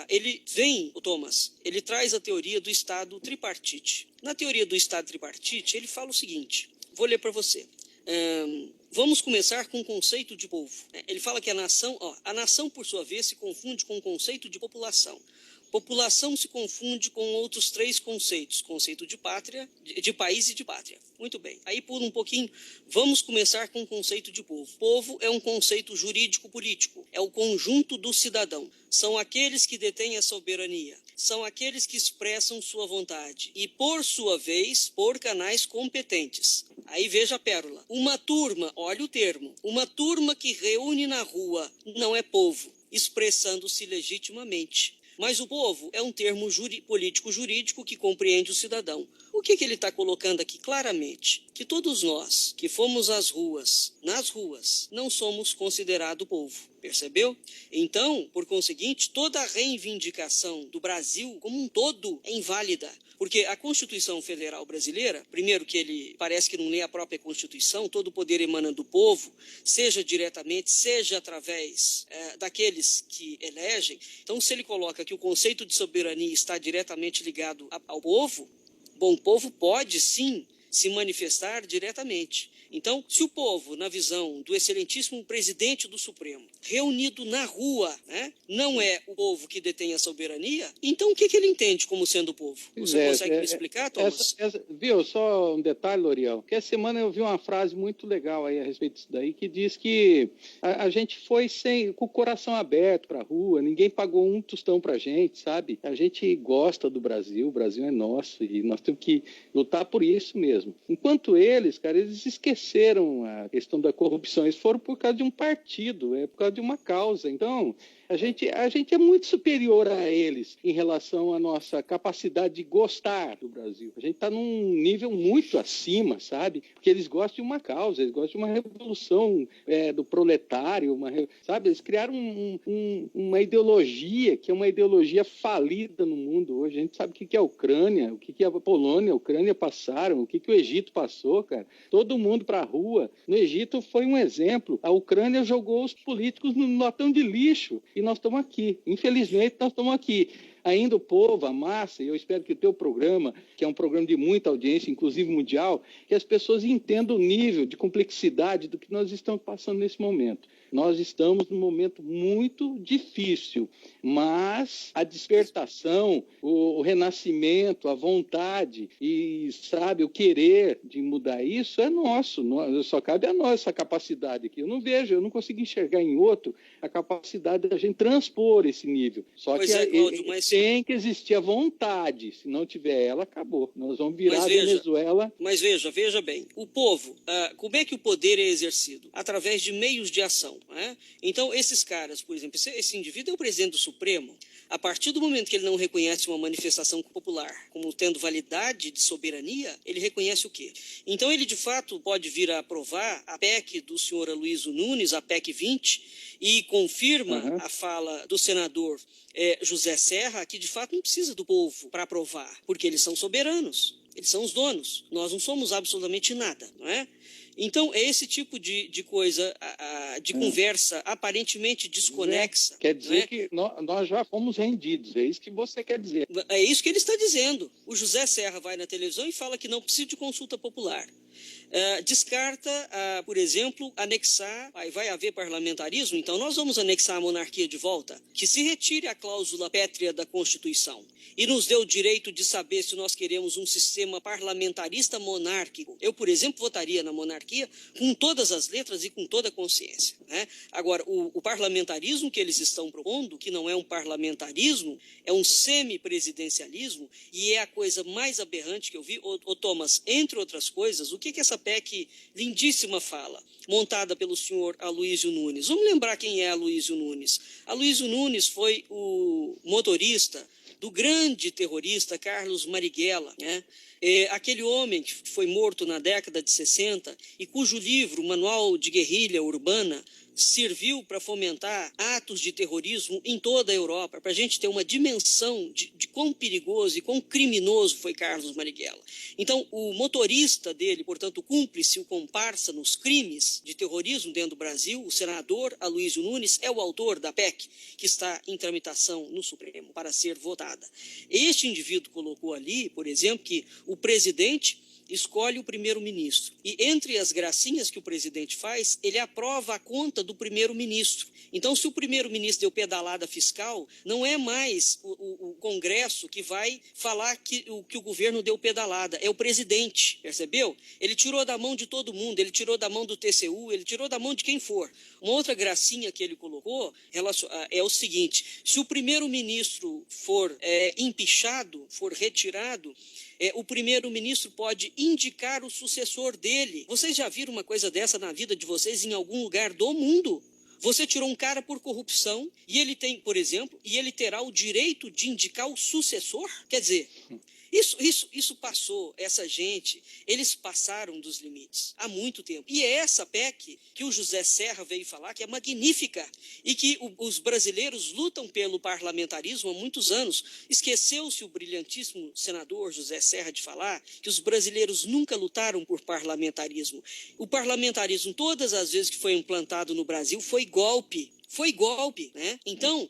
S1: Ele traz a teoria do Estado tripartite. Na teoria do Estado tripartite, ele fala o seguinte, vou ler para você. Vamos começar com o conceito de povo. Ele fala que a nação, por sua vez, se confunde com o conceito de população. População se confunde com outros 3 conceitos, conceito de pátria, de país e de pátria. Muito bem, aí pula um pouquinho, vamos começar com o conceito de povo. Povo é um conceito jurídico-político, é o conjunto do cidadão. São aqueles que detêm a soberania, são aqueles que expressam sua vontade e, por sua vez, por canais competentes. Aí veja a pérola. Uma turma, olha o termo, uma turma que reúne na rua não é povo, expressando-se legitimamente. Mas o povo é um termo político-jurídico que compreende o cidadão. O que ele está colocando aqui claramente? Que todos nós que fomos nas ruas, não somos considerados povo. Percebeu? Então, por conseguinte, toda a reivindicação do Brasil como um todo é inválida. Porque a Constituição Federal Brasileira, primeiro que ele parece que não lê a própria Constituição, todo o poder emana do povo, seja diretamente, seja através daqueles que elegem. Então, se ele coloca que o conceito de soberania está diretamente ligado ao povo, bom, o povo pode sim se manifestar diretamente. Então, se o povo, na visão do excelentíssimo presidente do Supremo, reunido na rua, né, não é o povo que detém a soberania, então o que ele entende como sendo o povo? Você consegue me explicar, Thomas?
S2: Viu, só um detalhe, Loriel, que essa semana eu vi uma frase muito legal aí a respeito disso daí, que diz que a gente foi com o coração aberto para a rua, ninguém pagou um tostão pra gente, sabe? A gente gosta do Brasil, o Brasil é nosso e nós temos que lutar por isso mesmo. Enquanto eles esqueceram a questão da corrupção, eles foram por causa de um partido, por causa de uma causa. Então, a gente é muito superior a eles em relação à nossa capacidade de gostar do Brasil. A gente está num nível muito acima, sabe? Porque eles gostam de uma causa, eles gostam de uma revolução do proletário, sabe? Eles criaram uma ideologia que é uma ideologia falida no mundo hoje. A gente sabe o que é a Ucrânia, o que a Polônia, a Ucrânia passaram, o que o Egito passou, cara. Todo mundo para a rua. No Egito foi um exemplo. A Ucrânia jogou os políticos no lotão de lixo. E nós estamos aqui. Infelizmente, nós estamos aqui. Ainda o povo, a massa, e eu espero que o teu programa, que é um programa de muita audiência, inclusive mundial, que as pessoas entendam o nível de complexidade do que nós estamos passando nesse momento. Nós estamos num momento muito difícil, mas a despertação, o renascimento, a vontade e, sabe, o querer de mudar isso é nosso. Só cabe a nós essa capacidade aqui. Eu não consigo enxergar em outro a capacidade da gente transpor esse nível. Só
S1: pois
S2: que
S1: Cláudio, mas...
S2: tem que existir a vontade. Se não tiver ela, acabou. Nós vamos virar a Venezuela.
S1: Mas veja bem, o povo, como é que o poder é exercido? Através de meios de ação. Né? Então, esses caras, por exemplo, esse indivíduo é o presidente do Supremo. A partir do momento que ele não reconhece uma manifestação popular como tendo validade de soberania, ele reconhece o quê? Então, ele, de fato, pode vir a aprovar a PEC do senhor Aloysio Nunes, a PEC 20, e confirma a fala do senador José Serra, que, de fato, não precisa do povo para aprovar, porque eles são soberanos, eles são os donos. Nós não somos absolutamente nada, não é? Então, é esse tipo de coisa, de conversa aparentemente desconexa.
S2: Quer dizer que nós já fomos rendidos, é isso que você quer dizer.
S1: É isso que ele está dizendo. O José Serra vai na televisão e fala que não precisa de consulta popular. descarta, por exemplo, anexar, vai haver parlamentarismo, então nós vamos anexar a monarquia de volta, que se retire a cláusula pétrea da Constituição e nos dê o direito de saber se nós queremos um sistema parlamentarista monárquico. Eu, por exemplo, votaria na monarquia com todas as letras e com toda a consciência, né? Agora, o parlamentarismo que eles estão propondo, que não é um parlamentarismo, é um semipresidencialismo, e é a coisa mais aberrante que eu vi. Ô Thomas, entre outras coisas, o que essa PEC lindíssima fala, montada pelo senhor Aloysio Nunes? Vamos lembrar quem é Aloysio Nunes. Aloysio Nunes foi o motorista do grande terrorista Carlos Marighella, né? Aquele homem que foi morto na década de 60 e cujo livro, Manual de Guerrilha Urbana, serviu para fomentar atos de terrorismo em toda a Europa, para a gente ter uma dimensão de quão perigoso e quão criminoso foi Carlos Marighella. Então, o motorista dele, portanto, o cúmplice, o comparsa nos crimes de terrorismo dentro do Brasil, o senador Aloysio Nunes, é o autor da PEC, que está em tramitação no Supremo para ser votada. Este indivíduo colocou ali, por exemplo, que o presidente escolhe o primeiro-ministro. E entre as gracinhas que o presidente faz, ele aprova a conta do primeiro-ministro. Então, se o primeiro-ministro deu pedalada fiscal, não é mais o Congresso que vai falar que o governo deu pedalada, é o presidente, percebeu? Ele tirou da mão de todo mundo, ele tirou da mão do TCU, ele tirou da mão de quem for. Uma outra gracinha que ele colocou é o seguinte: se o primeiro-ministro for empichado, for retirado, o primeiro-ministro pode indicar o sucessor dele. Vocês já viram uma coisa dessa na vida de vocês em algum lugar do mundo? Você tirou um cara por corrupção e ele tem, por exemplo, e ele terá o direito de indicar o sucessor? Quer dizer, isso passou, essa gente, eles passaram dos limites há muito tempo. E é essa PEC que o José Serra veio falar, que é magnífica, e que os brasileiros lutam pelo parlamentarismo há muitos anos. Esqueceu-se o brilhantíssimo senador José Serra de falar que os brasileiros nunca lutaram por parlamentarismo. O parlamentarismo, todas as vezes que foi implantado no Brasil, foi golpe. Foi golpe, né? Então,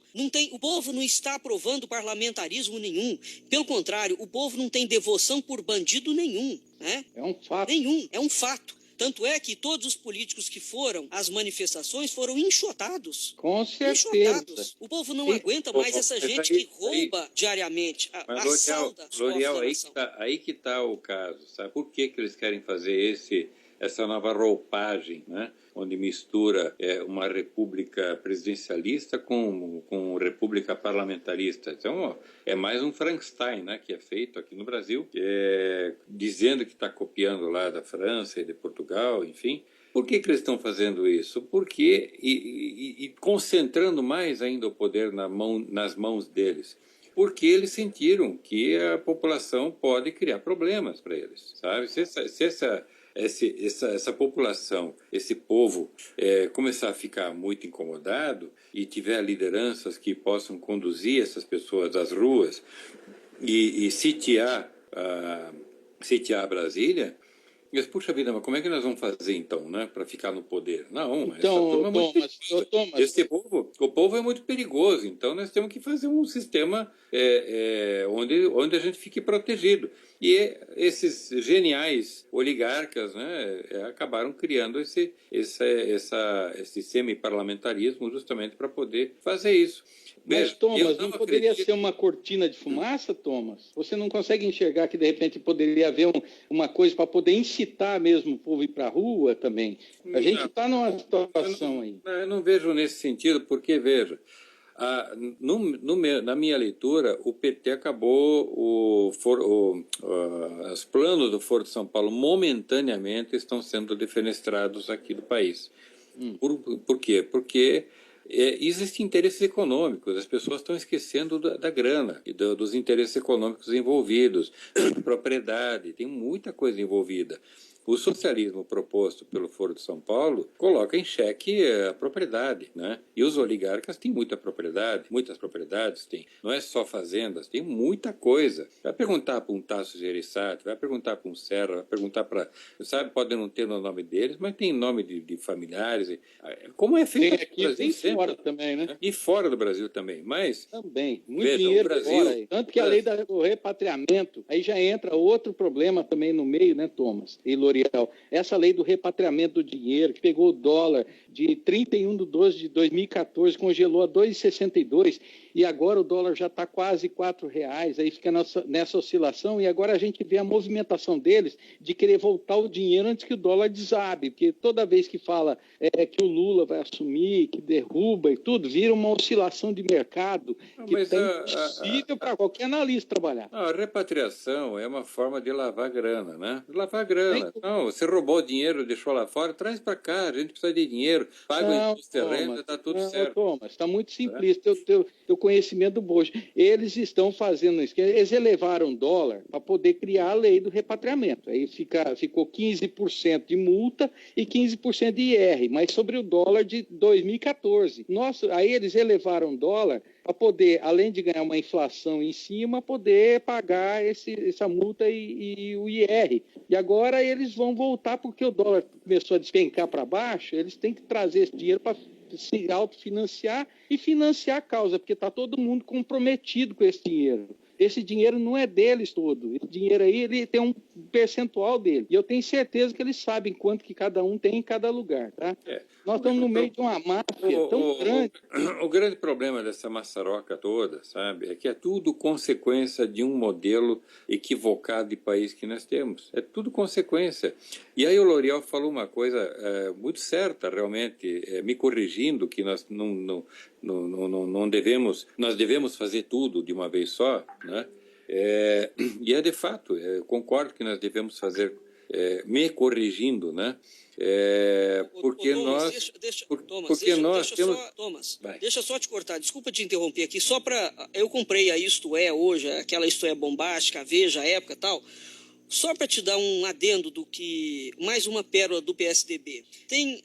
S1: o povo não está aprovando parlamentarismo nenhum. Pelo contrário, o povo não tem devoção por bandido nenhum, né?
S2: É um fato.
S1: Nenhum, é um fato. Tanto é que todos os políticos que foram às manifestações foram enxotados.
S2: Com certeza.
S1: Enxotados. O povo não aguenta mais essa gente que rouba diariamente, assalta os povos da nação.
S3: Aí que está o caso, sabe? Por que eles querem fazer essa nova roupagem, né? Onde mistura uma república presidencialista com república parlamentarista. Então, é mais um Frankenstein, né, que é feito aqui no Brasil, dizendo que está copiando lá da França e de Portugal, enfim. Por que eles estão fazendo isso? Porque, e concentrando mais ainda o poder nas mãos deles. Porque eles sentiram que a população pode criar problemas para eles, sabe? Se essa população, esse povo começar a ficar muito incomodado e tiver lideranças que possam conduzir essas pessoas às ruas e sitiar Brasília, mas, puxa vida, mas como é que nós vamos fazer então, né, para ficar no poder? Não,
S2: então,
S3: Thomas, o povo é muito perigoso, então nós temos que fazer um sistema onde a gente fique protegido. E esses geniais oligarcas, né, acabaram criando esse semi-parlamentarismo justamente para poder fazer isso.
S2: Mas, Thomas, não poderia ser uma cortina de fumaça, Thomas? Você não consegue enxergar que, de repente, poderia haver uma coisa para poder incitar mesmo o povo a ir para a rua também? A gente está numa situação aí.
S3: Eu não vejo nesse sentido, porque, veja, na minha leitura, o PT acabou, os planos do Foro de São Paulo momentaneamente estão sendo defenestrados aqui do país. Por quê? Porque existem interesses econômicos, as pessoas estão esquecendo da grana e dos interesses econômicos envolvidos, propriedade, tem muita coisa envolvida. O socialismo proposto pelo Foro de São Paulo coloca em xeque a propriedade, né? E os oligarcas têm muitas propriedades têm. Não é só fazendas, tem muita coisa. Vai perguntar para um Tasso Gereissati, vai perguntar para um Serra, vai perguntar para... Sabe, pode não ter no nome deles, mas tem nome de familiares. Como é feito
S2: tem aqui, Brasil, tem fora também, né?
S3: E fora do Brasil também, mas...
S2: Também, muito dinheiro fora aí. Tanto que a lei do repatriamento, aí já entra outro problema também no meio, né, Thomas? E Lorival, Loriel, essa lei do repatriamento do dinheiro, que pegou o dólar de 31/12/2014, congelou a 2,62, e agora o dólar já está quase R$4, aí fica nessa oscilação, e agora a gente vê a movimentação deles de querer voltar o dinheiro antes que o dólar desabe, porque toda vez que fala que o Lula vai assumir, que derruba e tudo, vira uma oscilação de mercado que é impossível para qualquer analista trabalhar.
S3: A repatriação é uma forma de lavar grana, né? Lavar grana. Não, você roubou o dinheiro, deixou lá fora, traz para cá, a gente precisa de dinheiro, paga o imposto de renda, está tudo certo.
S2: Thomas, está muito simplista teu conhecimento do bojo. Eles estão fazendo isso, eles elevaram o dólar para poder criar a lei do repatriamento. Aí ficou 15% de multa e 15% de IR, mas sobre o dólar de 2014. Nossa, aí eles elevaram o dólar para poder, além de ganhar uma inflação em cima, poder pagar essa multa e o IR. E agora eles vão voltar, porque o dólar começou a despencar para baixo, eles têm que trazer esse dinheiro para se autofinanciar e financiar a causa, porque está todo mundo comprometido com esse dinheiro. Esse dinheiro não é deles todo. Esse dinheiro aí, ele tem um percentual dele. E eu tenho certeza que eles sabem quanto que cada um tem em cada lugar, tá? Nós estamos no meio de uma máfia tão grande.
S3: O grande problema dessa maçaroca toda, sabe, é que é tudo consequência de um modelo equivocado de país que nós temos. É tudo consequência. E aí o Loriel falou uma coisa muito certa, realmente, me corrigindo, que nós não devemos, nós devemos fazer tudo de uma vez só, né? E é de fato, concordo que nós devemos fazer, me corrigindo, né? Porque
S1: Thomas,
S3: nós
S1: deixa só te cortar, desculpa te interromper aqui, só para, eu comprei a Isto É hoje, aquela Isto É bombástica, Veja, época e tal, só para te dar um adendo do que, mais uma pérola do PSDB.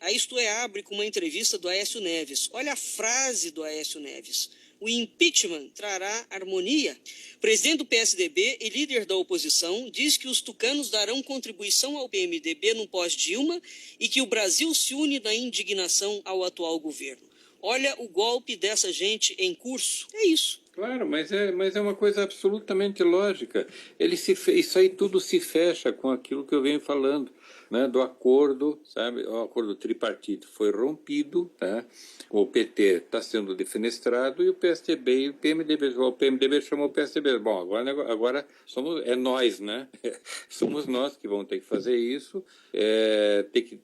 S1: A Isto É abre com uma entrevista do Aécio Neves. Olha a frase do Aécio Neves: o impeachment trará harmonia. Presidente do PSDB e líder da oposição diz que os tucanos darão contribuição ao PMDB no pós-Dilma e que o Brasil se une na indignação ao atual governo. Olha o golpe dessa gente em curso. É isso.
S3: Claro, mas é uma coisa absolutamente lógica. Isso aí tudo se fecha com aquilo que eu venho falando, né, do acordo, sabe? O acordo tripartite foi rompido, tá? O PT está sendo defenestrado e o PSDB e o PMDB chamou o PSDB. Bom, agora é nós, né? Somos nós que vamos ter que fazer isso, ter que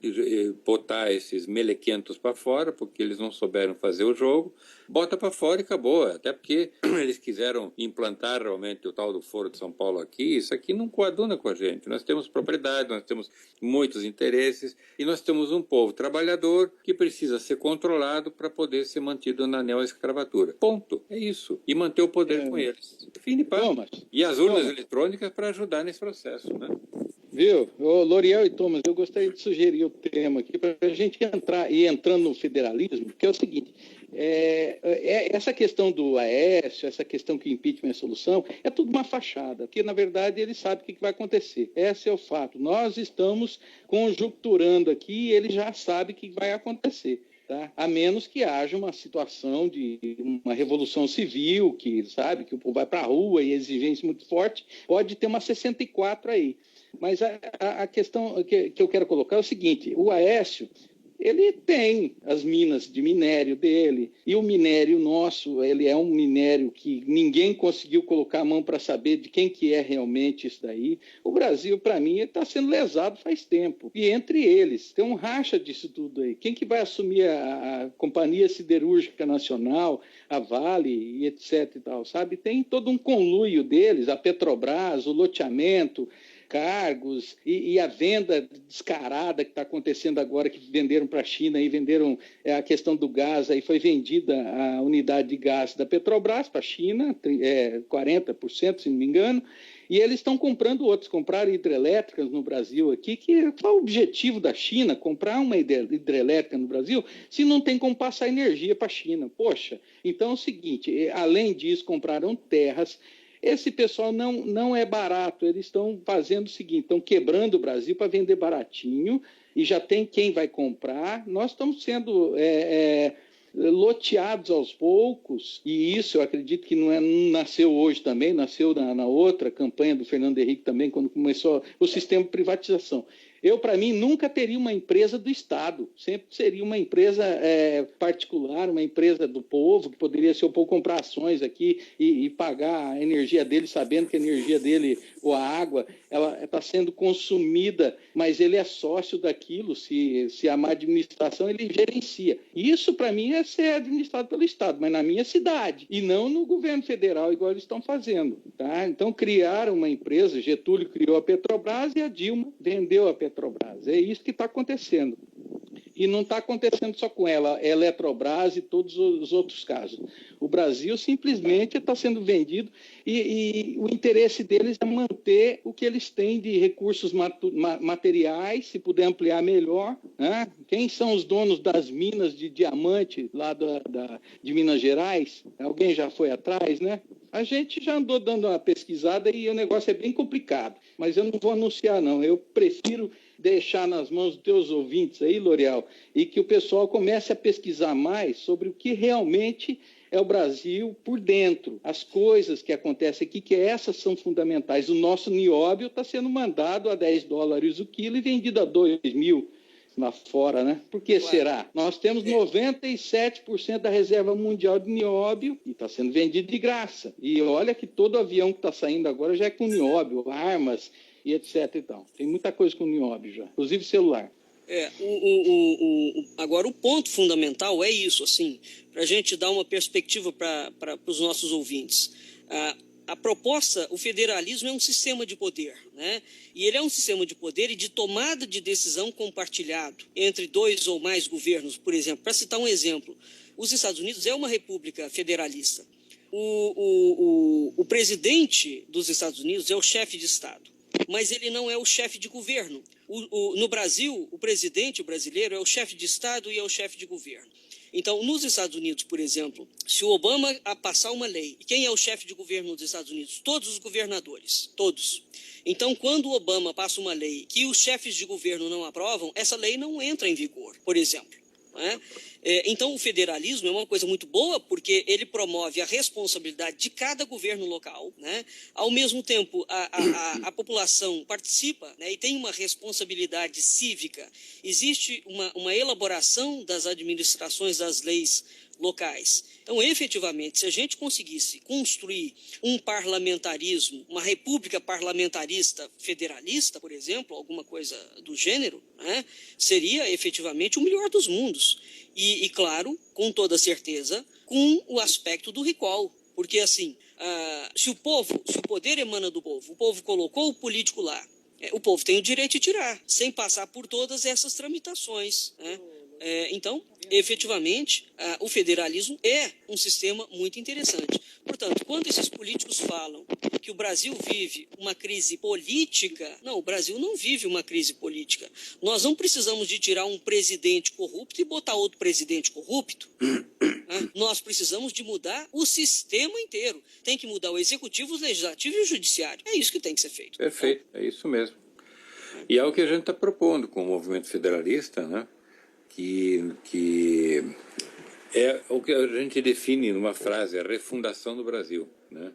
S3: botar esses melequentos para fora, porque eles não souberam fazer o jogo. Bota para fora e acabou, até porque eles quiseram implantar realmente o tal do Foro de São Paulo aqui. Isso aqui não coaduna com a gente. Nós temos propriedade, nós temos muitos interesses e nós temos um povo trabalhador que precisa ser controlado para poder ser mantido na neoescravatura. Ponto. É isso. E manter o poder com eles. Fim de papo. E as urnas eletrônicas para ajudar nesse processo, né?
S2: Viu? Loriel e Thomas, eu gostaria de sugerir o tema aqui para a gente entrando no federalismo, que é o seguinte: essa questão do Aécio, essa questão que o impeachment é solução, é tudo uma fachada, porque na verdade ele sabe o que vai acontecer. Esse é o fato. Nós estamos conjecturando aqui e ele já sabe o que vai acontecer. Tá? A menos que haja uma situação de uma revolução civil, que sabe que o povo vai para a rua e exigência muito forte, pode ter uma 64 aí. Mas a questão que eu quero colocar é o seguinte: o Aécio, ele tem as minas de minério dele, e o minério nosso, ele é um minério que ninguém conseguiu colocar a mão para saber de quem que é realmente isso daí. O Brasil, para mim, está sendo lesado faz tempo. E entre eles, tem um racha disso tudo aí. Quem que vai assumir a Companhia Siderúrgica Nacional, a Vale e etc e tal, sabe? Tem todo um conluio deles, a Petrobras, o loteamento, cargos e a venda descarada que está acontecendo agora, que venderam para a China e venderam a questão do gás, aí foi vendida a unidade de gás da Petrobras para a China, 40%, se não me engano, e eles estão comprando outros, compraram hidrelétricas no Brasil aqui, qual é o objetivo da China, comprar uma hidrelétrica no Brasil, se não tem como passar energia para a China? Poxa, então é o seguinte, além disso, compraram terras. Esse pessoal não é barato, eles estão fazendo o seguinte, estão quebrando o Brasil para vender baratinho e já tem quem vai comprar. Nós estamos sendo loteados aos poucos, e isso eu acredito que não nasceu hoje também, nasceu na outra campanha do Fernando Henrique também, quando começou o sistema de privatização. Eu, para mim, nunca teria uma empresa do Estado. Sempre seria uma empresa particular, uma empresa do povo, que poderia, se eu for comprar ações aqui e pagar a energia dele, sabendo que a energia dele, ou a água, ela está sendo consumida, mas ele é sócio daquilo, se há má administração, ele gerencia. Isso, para mim, é ser administrado pelo Estado, mas na minha cidade, e não no governo federal, igual eles estão fazendo. Tá? Então, criaram uma empresa, Getúlio criou a Petrobras e a Dilma vendeu a Petrobras. É isso que está acontecendo. E não está acontecendo só com ela, a Eletrobras e todos os outros casos. O Brasil simplesmente está sendo vendido e o interesse deles é manter o que eles têm de recursos materiais, se puder ampliar melhor. Né? Quem são os donos das minas de diamante lá de Minas Gerais? Alguém já foi atrás, né? A gente já andou dando uma pesquisada e o negócio é bem complicado, mas eu não vou anunciar, não. Eu prefiro deixar nas mãos dos teus ouvintes aí, L'Oréal, e que o pessoal comece a pesquisar mais sobre o que realmente é o Brasil por dentro, as coisas que acontecem aqui, que essas são fundamentais. O nosso nióbio está sendo mandado a $10 o quilo e vendido a 2.000 lá fora, né? Por que será? Nós temos 97% da reserva mundial de nióbio e está sendo vendido de graça. E olha que todo avião que está saindo agora já é com nióbio, armas e etc. e tal. Tem muita coisa com nióbio já, inclusive celular.
S1: Agora, o ponto fundamental é isso, assim, para a gente dar uma perspectiva para os nossos ouvintes. A proposta, o federalismo é um sistema de poder, né? E ele é um sistema de poder e de tomada de decisão compartilhado entre 2 ou mais governos. Por exemplo, para citar um exemplo, os Estados Unidos é uma república federalista. O presidente dos Estados Unidos é o chefe de Estado, mas ele não é o chefe de governo. No Brasil, o presidente brasileiro é o chefe de Estado e é o chefe de governo. Então, nos Estados Unidos, por exemplo, se o Obama passar uma lei, quem é o chefe de governo dos Estados Unidos? Todos os governadores, todos. Então, quando o Obama passa uma lei que os chefes de governo não aprovam, essa lei não entra em vigor, por exemplo. Né? Então, o federalismo é uma coisa muito boa porque ele promove a responsabilidade de cada governo local, né? Ao mesmo tempo, a população participa, né? E tem uma responsabilidade cívica. Existe uma elaboração das administrações das leis locais. Então, efetivamente, se a gente conseguisse construir um parlamentarismo, uma república parlamentarista federalista, por exemplo, alguma coisa do gênero, né, seria efetivamente o melhor dos mundos. E, claro, com toda certeza, com o aspecto do recall. Porque, assim, se o poder emana do povo, o povo colocou o político lá, o povo tem o direito de tirar, sem passar por todas essas tramitações, né? Então, efetivamente, o federalismo é um sistema muito interessante. Portanto, quando esses políticos falam que o Brasil vive uma crise política, não, o Brasil não vive uma crise política. Nós não precisamos de tirar um presidente corrupto e botar outro presidente corrupto. Né? Nós precisamos de mudar o sistema inteiro. Tem que mudar o executivo, o legislativo e o judiciário. É isso que tem que ser feito.
S3: Perfeito, é isso mesmo. E é o que a gente está propondo com o movimento federalista, né? Que é o que a gente define numa frase, a refundação do Brasil, né?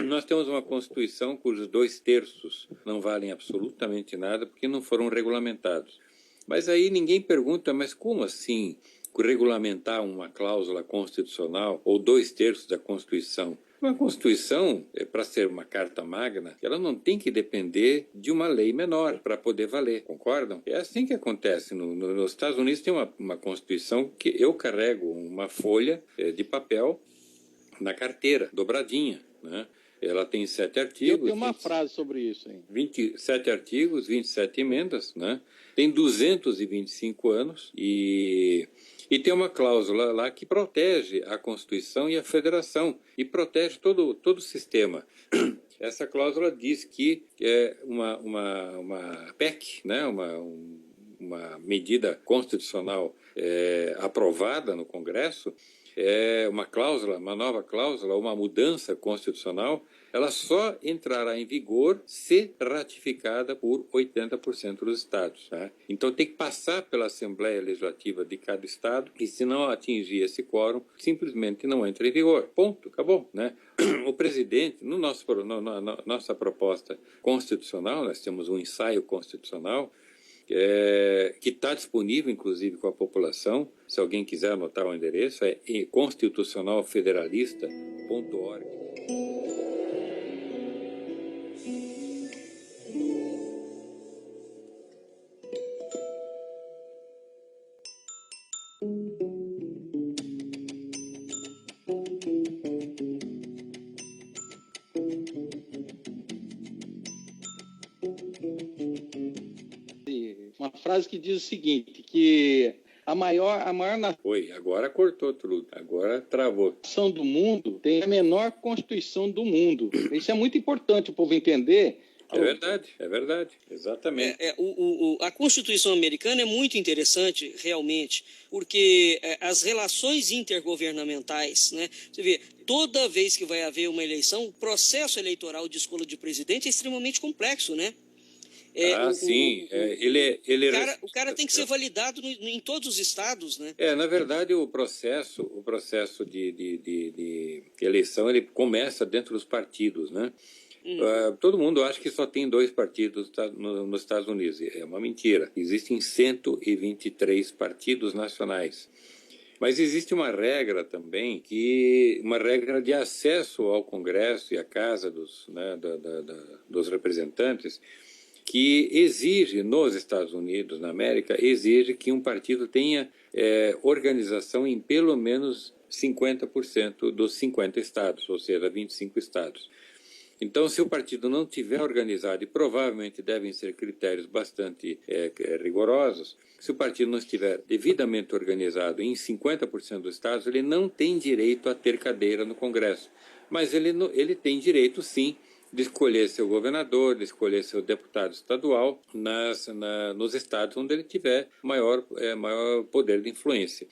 S3: Nós temos uma Constituição cujos 2/3 não valem absolutamente nada porque não foram regulamentados. Mas aí ninguém pergunta, mas como assim regulamentar uma cláusula constitucional ou 2/3 da Constituição? Uma Constituição, para ser uma carta magna, ela não tem que depender de uma lei menor para poder valer, concordam? É assim que acontece. Nos Estados Unidos tem uma Constituição que eu carrego uma folha de papel na carteira, dobradinha, né? Ela tem 7 artigos.
S2: Eu tenho uma frase sobre isso, hein?
S3: 27 artigos, 27 emendas, né? Tem 225 anos e tem uma cláusula lá que protege a Constituição e a Federação e protege todo o sistema. Essa cláusula diz que é uma PEC, né? uma medida constitucional aprovada no Congresso, uma cláusula, uma nova cláusula, uma mudança constitucional, ela só entrará em vigor se ratificada por 80% dos estados. Tá? Então tem que passar pela Assembleia Legislativa de cada estado e se não atingir esse quórum, simplesmente não entra em vigor. Ponto, acabou. Né? O presidente, na nossa proposta constitucional, nós temos um ensaio constitucional, que está disponível, inclusive, com a população. Se alguém quiser anotar o endereço, é constitucionalfederalista.org.
S2: Uma frase que diz o seguinte, que a maior
S3: Oi, agora cortou tudo, agora travou.
S2: nação do mundo tem a menor Constituição do mundo. Isso é muito importante o povo entender.
S3: É verdade, exatamente.
S1: A Constituição americana é muito interessante, realmente, porque as relações intergovernamentais, né? Você vê, toda vez que vai haver uma eleição, o processo eleitoral de escolha de presidente é extremamente complexo, né?
S3: Sim.
S1: O cara tem que ser validado em todos os estados, né?
S3: Na verdade, o processo de eleição, ele começa dentro dos partidos, né? Todo mundo acha que só tem 2 partidos nos Estados Unidos. É uma mentira. Existem 123 partidos nacionais. Mas existe uma regra também, uma regra de acesso ao Congresso e à Casa dos Representantes, que exige, nos Estados Unidos, na América, exige que um partido tenha organização em pelo menos 50% dos 50 estados, ou seja, 25 estados. Então, se o partido não tiver organizado, e provavelmente devem ser critérios bastante rigorosos, se o partido não estiver devidamente organizado em 50% dos estados, ele não tem direito a ter cadeira no Congresso. Mas ele tem direito, sim, de escolher seu governador, de escolher seu deputado estadual nos estados onde ele tiver maior poder de influência.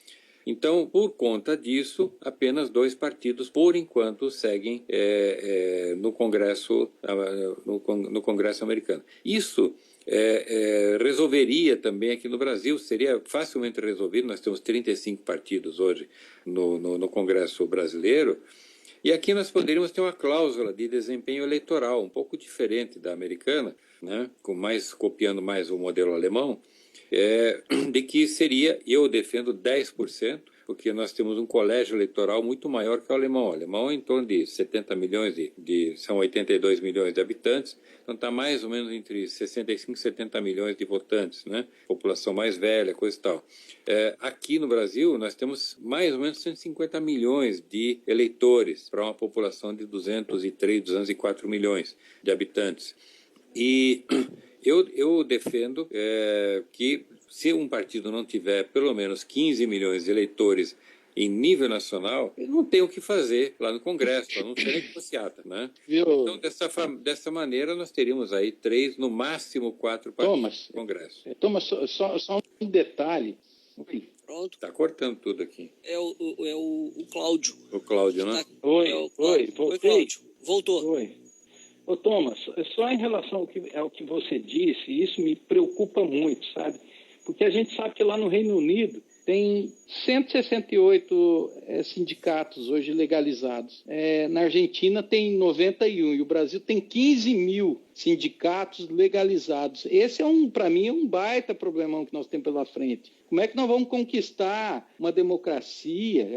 S3: Então, por conta disso, apenas 2 partidos, por enquanto, seguem no Congresso americano. Isso resolveria também aqui no Brasil, seria facilmente resolvido. Nós temos 35 partidos hoje no Congresso brasileiro, e aqui nós poderíamos ter uma cláusula de desempenho eleitoral, um pouco diferente da americana, né? Copiando mais o modelo alemão, de que seria, eu defendo 10%, porque nós temos um colégio eleitoral muito maior que o alemão. O alemão é em torno de 70 milhões, são 82 milhões de habitantes, então está mais ou menos entre 65 e 70 milhões de votantes, né? População mais velha, coisa e tal. Aqui no Brasil, nós temos mais ou menos 150 milhões de eleitores para uma população de 203, 204 milhões de habitantes. E eu defendo que, se um partido não tiver pelo menos 15 milhões de eleitores em nível nacional, ele não tem o que fazer lá no Congresso, para não ser negociada, né? Então, dessa maneira, nós teríamos aí 3, no máximo 4 partidos no Congresso.
S2: Thomas, só um detalhe.
S1: Pronto.
S3: Está cortando tudo aqui.
S1: É o Cláudio.
S3: O Cláudio, né?
S2: Oi,
S1: voltei. Oi, Cláudio. Voltou.
S2: Oi. Ô, Thomas, só em relação ao que você disse, isso me preocupa muito, sabe? Porque a gente sabe que lá no Reino Unido tem 168 sindicatos hoje legalizados. Na Argentina tem 91 e o Brasil tem 15 mil sindicatos legalizados. Esse para mim, é um baita problemão que nós temos pela frente. Como é que nós vamos conquistar uma democracia?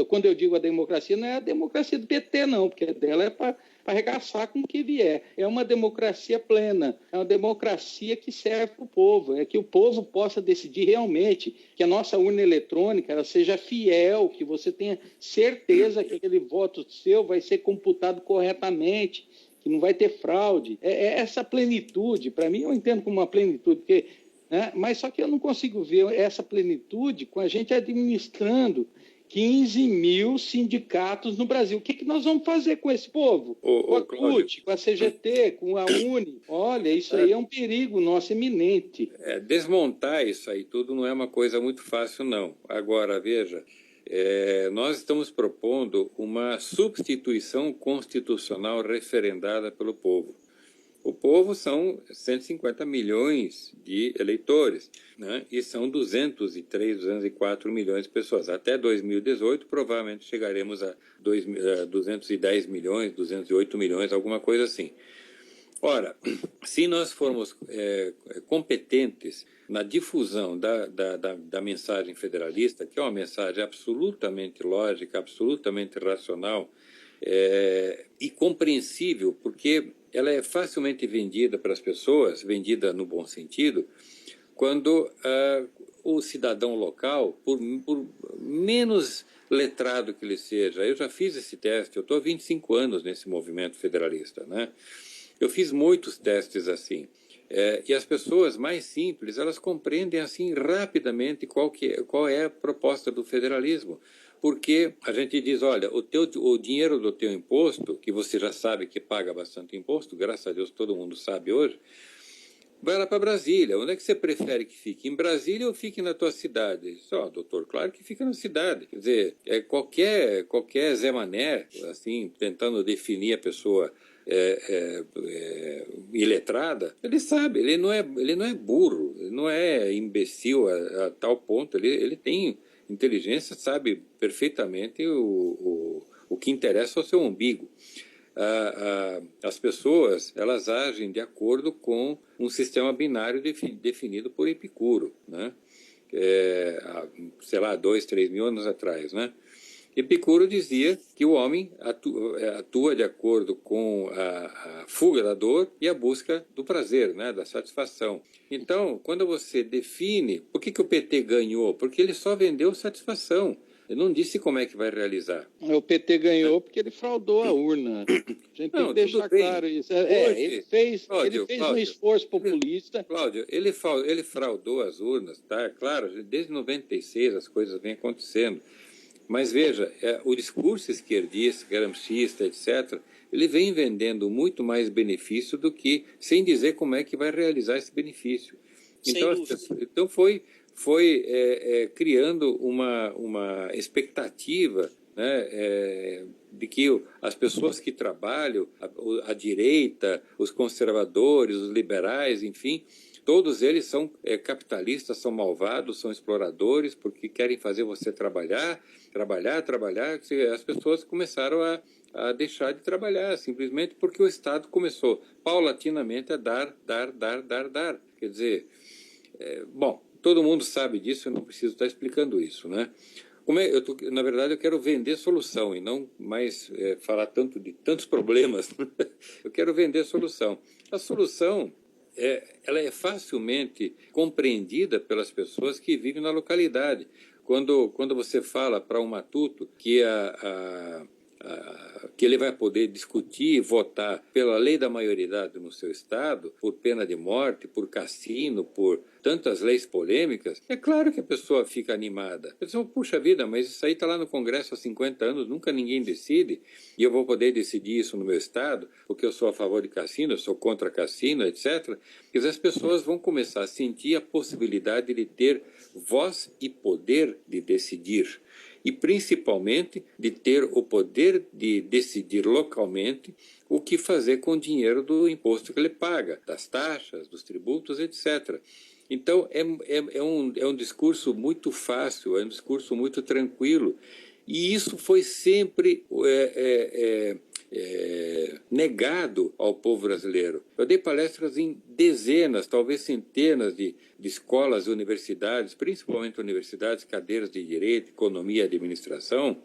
S2: Quando eu digo a democracia, não é a democracia do PT, não, porque dela é para arregaçar com o que vier. É uma democracia plena, é uma democracia que serve para o povo, é que o povo possa decidir realmente, que a nossa urna eletrônica ela seja fiel, que você tenha certeza que aquele voto seu vai ser computado corretamente, que não vai ter fraude. Essa plenitude, para mim, eu entendo como uma plenitude, porque, né, mas só que eu não consigo ver essa plenitude com a gente administrando 15 mil sindicatos no Brasil. O que nós vamos fazer com esse povo? Com a CUT, com a CGT, com a UNE? Olha, isso aí é um perigo nosso eminente.
S3: Desmontar isso aí tudo não é uma coisa muito fácil, não. Agora, veja, nós estamos propondo uma substituição constitucional referendada pelo povo. O povo são 150 milhões de eleitores, né? E são 203, 204 milhões de pessoas. Até 2018, provavelmente chegaremos a 210 milhões, 208 milhões, alguma coisa assim. Ora, se nós formos competentes na difusão da mensagem federalista, que é uma mensagem absolutamente lógica, absolutamente racional e compreensível, porque ela é facilmente vendida para as pessoas, vendida no bom sentido, quando o cidadão local, por menos letrado que ele seja, eu já fiz esse teste, eu estou há 25 anos nesse movimento federalista, né? Eu fiz muitos testes assim. E as pessoas mais simples, elas compreendem assim rapidamente qual é a proposta do federalismo. Porque a gente diz, olha, o dinheiro do teu imposto, que você já sabe que paga bastante imposto, graças a Deus todo mundo sabe hoje, vai lá para Brasília. Onde é que você prefere que fique? Em Brasília ou fique na tua cidade? Só, doutor, claro que fica na cidade. Quer dizer, qualquer Zé Mané, assim, tentando definir a pessoa iletrada, ele sabe, ele não é burro, ele não é imbecil a tal ponto, ele tem inteligência, sabe perfeitamente o que interessa ao seu umbigo. As pessoas, elas agem de acordo com um sistema binário definido por Epicuro, né? Sei lá, 2, 3 mil anos atrás, né? Epicuro dizia que o homem atua de acordo com a fuga da dor e a busca do prazer, né, da satisfação. Então, quando você define... Por que o PT ganhou? Porque ele só vendeu satisfação. Ele não disse como é que vai realizar.
S2: O PT ganhou porque ele fraudou a urna. A gente tem que deixar claro isso. Ele fez um esforço populista.
S3: Cláudio, ele fraudou as urnas, tá? Claro, desde 96 as coisas vêm acontecendo. Mas veja, o discurso esquerdista, gramscista, etc., ele vem vendendo muito mais benefício do que, sem dizer como é que vai realizar esse benefício. Então foi criando uma expectativa, né, de que as pessoas que trabalham, a direita, os conservadores, os liberais, enfim, todos eles são capitalistas, são malvados, são exploradores, porque querem fazer você trabalhar. As pessoas começaram a deixar de trabalhar, simplesmente porque o Estado começou paulatinamente a dar. Quer dizer, bom, todo mundo sabe disso, eu não preciso estar explicando isso, né? Na verdade, eu quero vender solução e não mais falar tanto de tantos problemas. Eu quero vender solução. A solução... ela é facilmente compreendida pelas pessoas que vivem na localidade. Quando você fala para um matuto que que ele vai poder discutir e votar pela lei da maioridade no seu estado, por pena de morte, por cassino, por tantas leis polêmicas, é claro que a pessoa fica animada. A pessoa, puxa vida, mas isso aí está lá no Congresso há 50 anos, nunca ninguém decide, e eu vou poder decidir isso no meu estado, porque eu sou a favor de cassino, eu sou contra cassino, etc. E as pessoas vão começar a sentir a possibilidade de ter voz e poder de decidir. E principalmente de ter o poder de decidir localmente o que fazer com o dinheiro do imposto que ele paga, das taxas, dos tributos, etc. Então, é um discurso muito fácil, é um discurso muito tranquilo. E isso foi sempre negado ao povo brasileiro. Eu dei palestras em dezenas, talvez centenas de escolas e universidades, principalmente universidades, cadeiras de direito, economia e administração.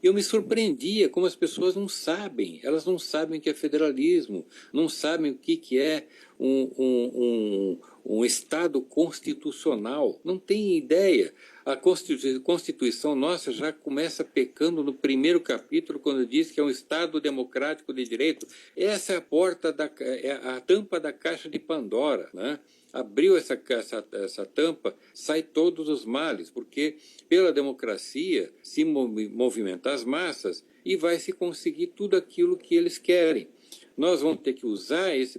S3: Eu me surpreendia como as pessoas não sabem, elas não sabem o que é federalismo, não sabem o que é um Estado constitucional, não tem ideia. A Constituição nossa já começa pecando no primeiro capítulo, quando diz que é um Estado democrático de direito. Essa é a porta, a tampa da caixa de Pandora, né? Abriu essa tampa, sai todos os males, porque pela democracia se movimentam as massas e vai se conseguir tudo aquilo que eles querem. Nós vamos ter que usar esse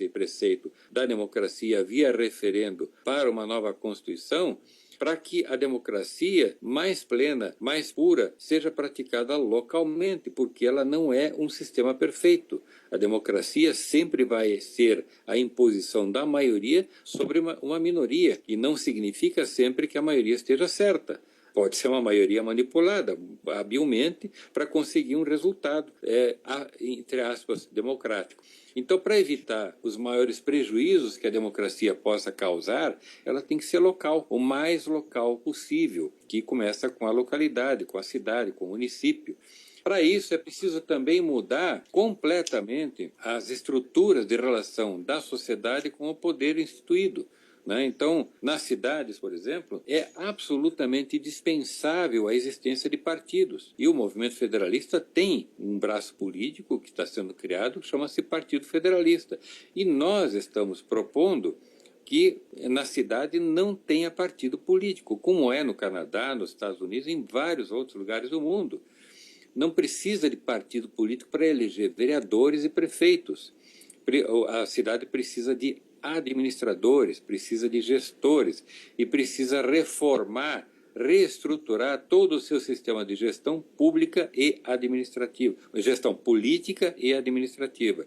S3: preceito da democracia via referendo para uma nova Constituição, para que a democracia mais plena, mais pura, seja praticada localmente, porque ela não é um sistema perfeito. A democracia sempre vai ser a imposição da maioria sobre uma minoria, e não significa sempre que a maioria esteja certa. Pode ser uma maioria manipulada habilmente para conseguir um resultado, entre aspas, democrático. Então, para evitar os maiores prejuízos que a democracia possa causar, ela tem que ser local, o mais local possível, que começa com a localidade, com a cidade, com o município. Para isso, é preciso também mudar completamente as estruturas de relação da sociedade com o poder instituído. Então, nas cidades, por exemplo, é absolutamente indispensável a existência de partidos. E o movimento federalista tem um braço político que está sendo criado, que chama-se Partido Federalista. E nós estamos propondo que na cidade não tenha partido político, como é no Canadá, nos Estados Unidos e em vários outros lugares do mundo. Não precisa de partido político para eleger vereadores e prefeitos. A cidade precisa de administradores, precisa de gestores e precisa reformar, reestruturar todo o seu sistema de gestão pública e administrativa, gestão política e administrativa.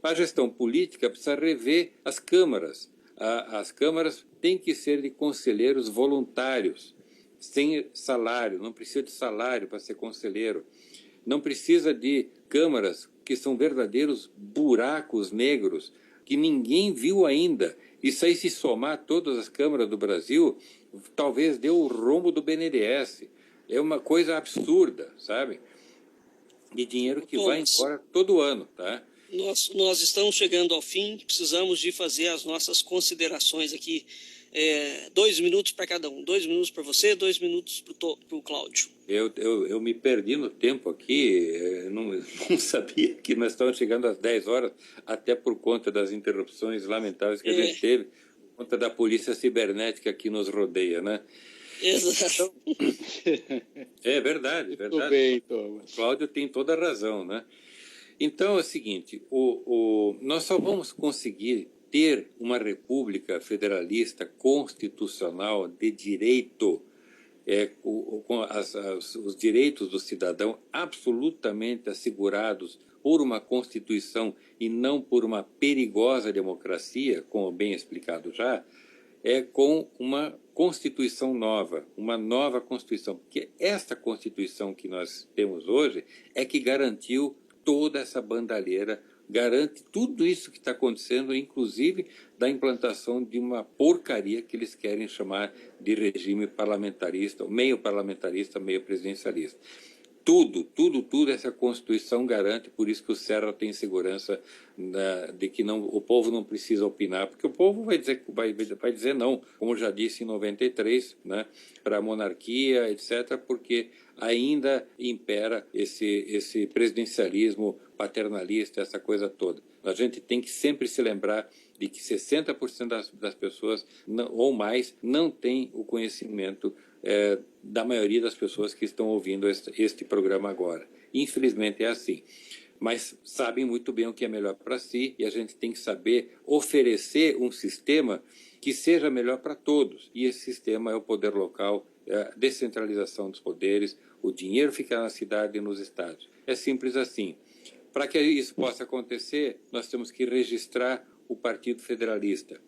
S3: A gestão política precisa rever as câmaras. As câmaras têm que ser de conselheiros voluntários, sem salário, não precisa de salário para ser conselheiro. Não precisa de câmaras que são verdadeiros buracos negros, que ninguém viu ainda. Isso aí, se somar todas as câmaras do Brasil, talvez dê o rombo do BNDES. É uma coisa absurda, sabe? De dinheiro que vai embora todo ano, tá?
S1: Nós estamos chegando ao fim, precisamos de fazer as nossas considerações aqui. 2 minutos para cada um. 2 minutos para você, 2 minutos para o Cláudio.
S3: Eu me perdi no tempo aqui, não sabia que nós estávamos chegando às 10 horas, até por conta das interrupções lamentáveis que a gente teve, por conta da polícia cibernética que nos rodeia, né?
S1: Exato.
S3: É verdade, verdade.
S2: Muito bem, Thomas.
S3: O Cláudio tem toda a razão, né? Então é o seguinte, nós só vamos conseguir ter uma república federalista constitucional de direito, com os direitos do cidadão absolutamente assegurados por uma Constituição e não por uma perigosa democracia, como bem explicado já, com uma Constituição nova, uma nova Constituição. Porque esta Constituição que nós temos hoje é que garantiu toda essa bandalheira, garante tudo isso que está acontecendo, inclusive da implantação de uma porcaria que eles querem chamar de regime parlamentarista, meio parlamentarista, meio presidencialista. Tudo essa Constituição garante, por isso que o Serra tem segurança de que o povo não precisa opinar, porque o povo vai dizer não, como já disse em 93, né, para a monarquia, etc., porque ainda impera esse presidencialismo paternalista, essa coisa toda. A gente tem que sempre se lembrar de que 60% das pessoas, ou mais, não tem o conhecimento da maioria das pessoas que estão ouvindo este programa agora. Infelizmente é assim. Mas sabem muito bem o que é melhor para si e a gente tem que saber oferecer um sistema que seja melhor para todos. E esse sistema é o poder local, a descentralização dos poderes, o dinheiro ficar na cidade e nos estados. É simples assim. Para que isso possa acontecer, nós temos que registrar o Partido Federalista.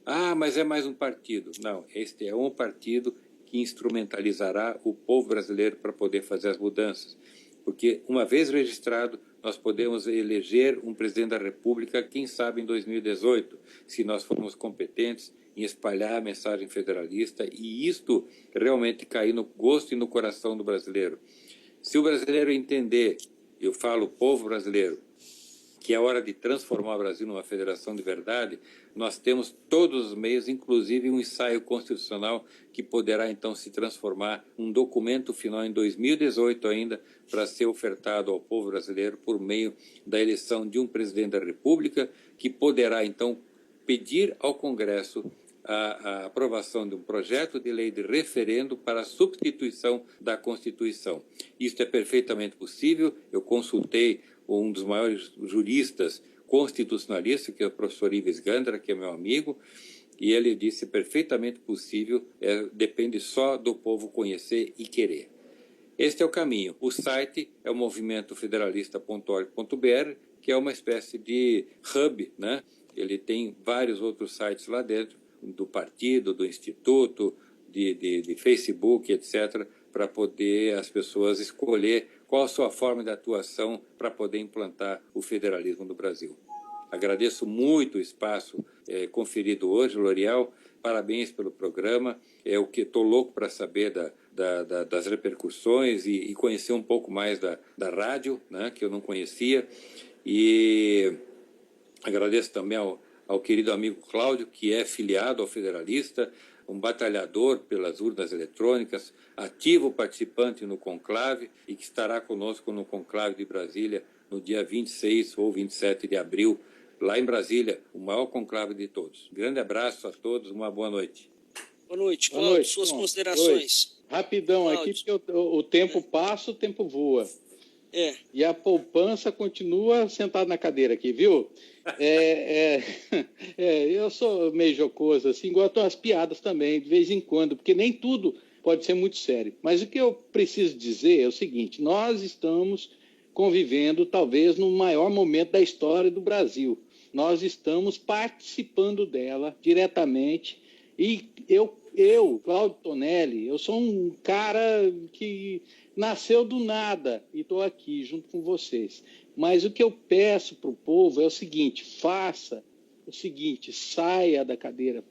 S3: Ah, mas é mais um partido. Não, este é um partido que instrumentalizará o povo brasileiro para poder fazer as mudanças. Porque, uma vez registrado, nós podemos eleger um presidente da República, quem sabe em 2018, se nós formos competentes em espalhar a mensagem federalista e isto realmente cair no gosto e no coração do brasileiro. Se o brasileiro entender, eu falo o povo brasileiro, que é hora de transformar o Brasil numa federação de verdade, nós temos todos os meios, inclusive um ensaio constitucional que poderá então se transformar um documento final em 2018 ainda, para ser ofertado ao povo brasileiro por meio da eleição de um presidente da República, que poderá então pedir ao Congresso a aprovação de um projeto de lei de referendo para a substituição da Constituição. Isso é perfeitamente possível. Eu consultei um dos maiores juristas constitucionalistas, que é o professor Ives Gandra, que é meu amigo, e ele disse perfeitamente possível, depende só do povo conhecer e querer. Este é o caminho. O site é o movimentofederalista.org.br, que é uma espécie de hub, né? Ele tem vários outros sites lá dentro, do partido, do instituto, de Facebook, etc., para poder as pessoas escolher qual a sua forma de atuação para poder implantar o federalismo no Brasil. Agradeço muito o espaço conferido hoje, L'Oréal. Parabéns pelo programa. É o que estou louco para saber das repercussões e conhecer um pouco mais da rádio, né, que eu não conhecia. E agradeço também ao querido amigo Cláudio, que é filiado ao Federalista, um batalhador pelas urnas eletrônicas, ativo participante no conclave e que estará conosco no conclave de Brasília no dia 26 ou 27 de abril, lá em Brasília, o maior conclave de todos. Grande abraço a todos, uma boa noite.
S1: Boa noite, Cláudio. Suas considerações.
S2: Rapidão
S1: Cláudio.
S2: aqui, porque o tempo passa, o tempo voa. E a poupança continua sentada na cadeira aqui, viu? Eu sou meio jocoso, assim, gosto das piadas também, de vez em quando, porque nem tudo pode ser muito sério. Mas o que eu preciso dizer é o seguinte: nós estamos convivendo, talvez, no maior momento da história do Brasil. Nós estamos participando dela diretamente. E eu, Cláudio Tonelli, eu sou um cara que nasceu do nada e estou aqui junto com vocês. Mas o que eu peço para o povo é o seguinte: faça o seguinte, saia da cadeira,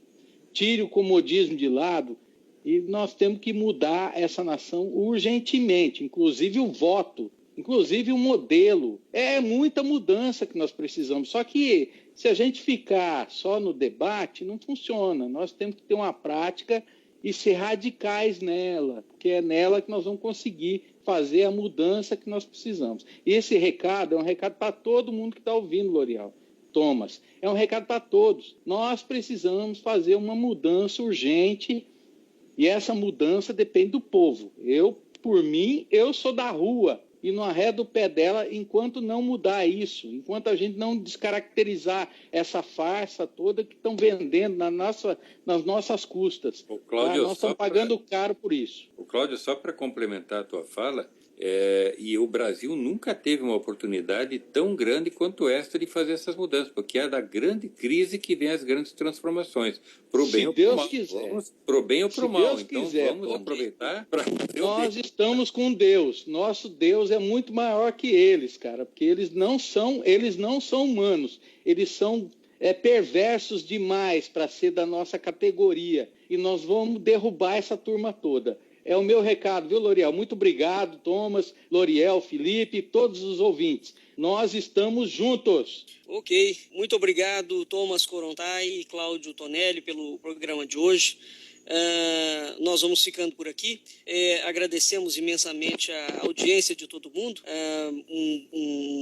S2: tire o comodismo de lado e nós temos que mudar essa nação urgentemente, inclusive o voto. Inclusive o modelo. É muita mudança que nós precisamos. Só que se a gente ficar só no debate, não funciona. Nós temos que ter uma prática e ser radicais nela, porque é nela que nós vamos conseguir fazer a mudança que nós precisamos. E esse recado é um recado para todo mundo que está ouvindo, L'Oréal. Thomas, é um recado para todos. Nós precisamos fazer uma mudança urgente e essa mudança depende do povo. Por mim, eu sou da rua. E não arredo o pé dela enquanto não mudar isso, enquanto a gente não descaracterizar essa farsa toda que estão vendendo nas nossas custas.
S3: Cláudio,
S2: nós estamos pagando caro por isso.
S3: Cláudio, só para complementar a tua fala, e o Brasil nunca teve uma oportunidade tão grande quanto esta de fazer essas mudanças, porque é da grande crise que vem as grandes transformações. Pro bem ou pro mal. Pro bem ou pro mal. Então vamos aproveitar para fazer o bem.
S2: Nós estamos com Deus. Nosso Deus é muito maior que eles, cara, porque eles não são humanos. Eles são perversos demais para ser da nossa categoria. E nós vamos derrubar essa turma toda. É o meu recado, viu, L'Oréal? Muito obrigado, Thomas, L'Oréal, Felipe, todos os ouvintes. Nós estamos juntos.
S1: Ok. Muito obrigado, Thomas Korontai e Cláudio Tonelli, pelo programa de hoje. Nós vamos ficando por aqui. Agradecemos imensamente a audiência de todo mundo.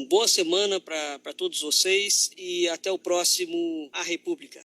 S1: Boa semana para todos vocês e até o próximo A República.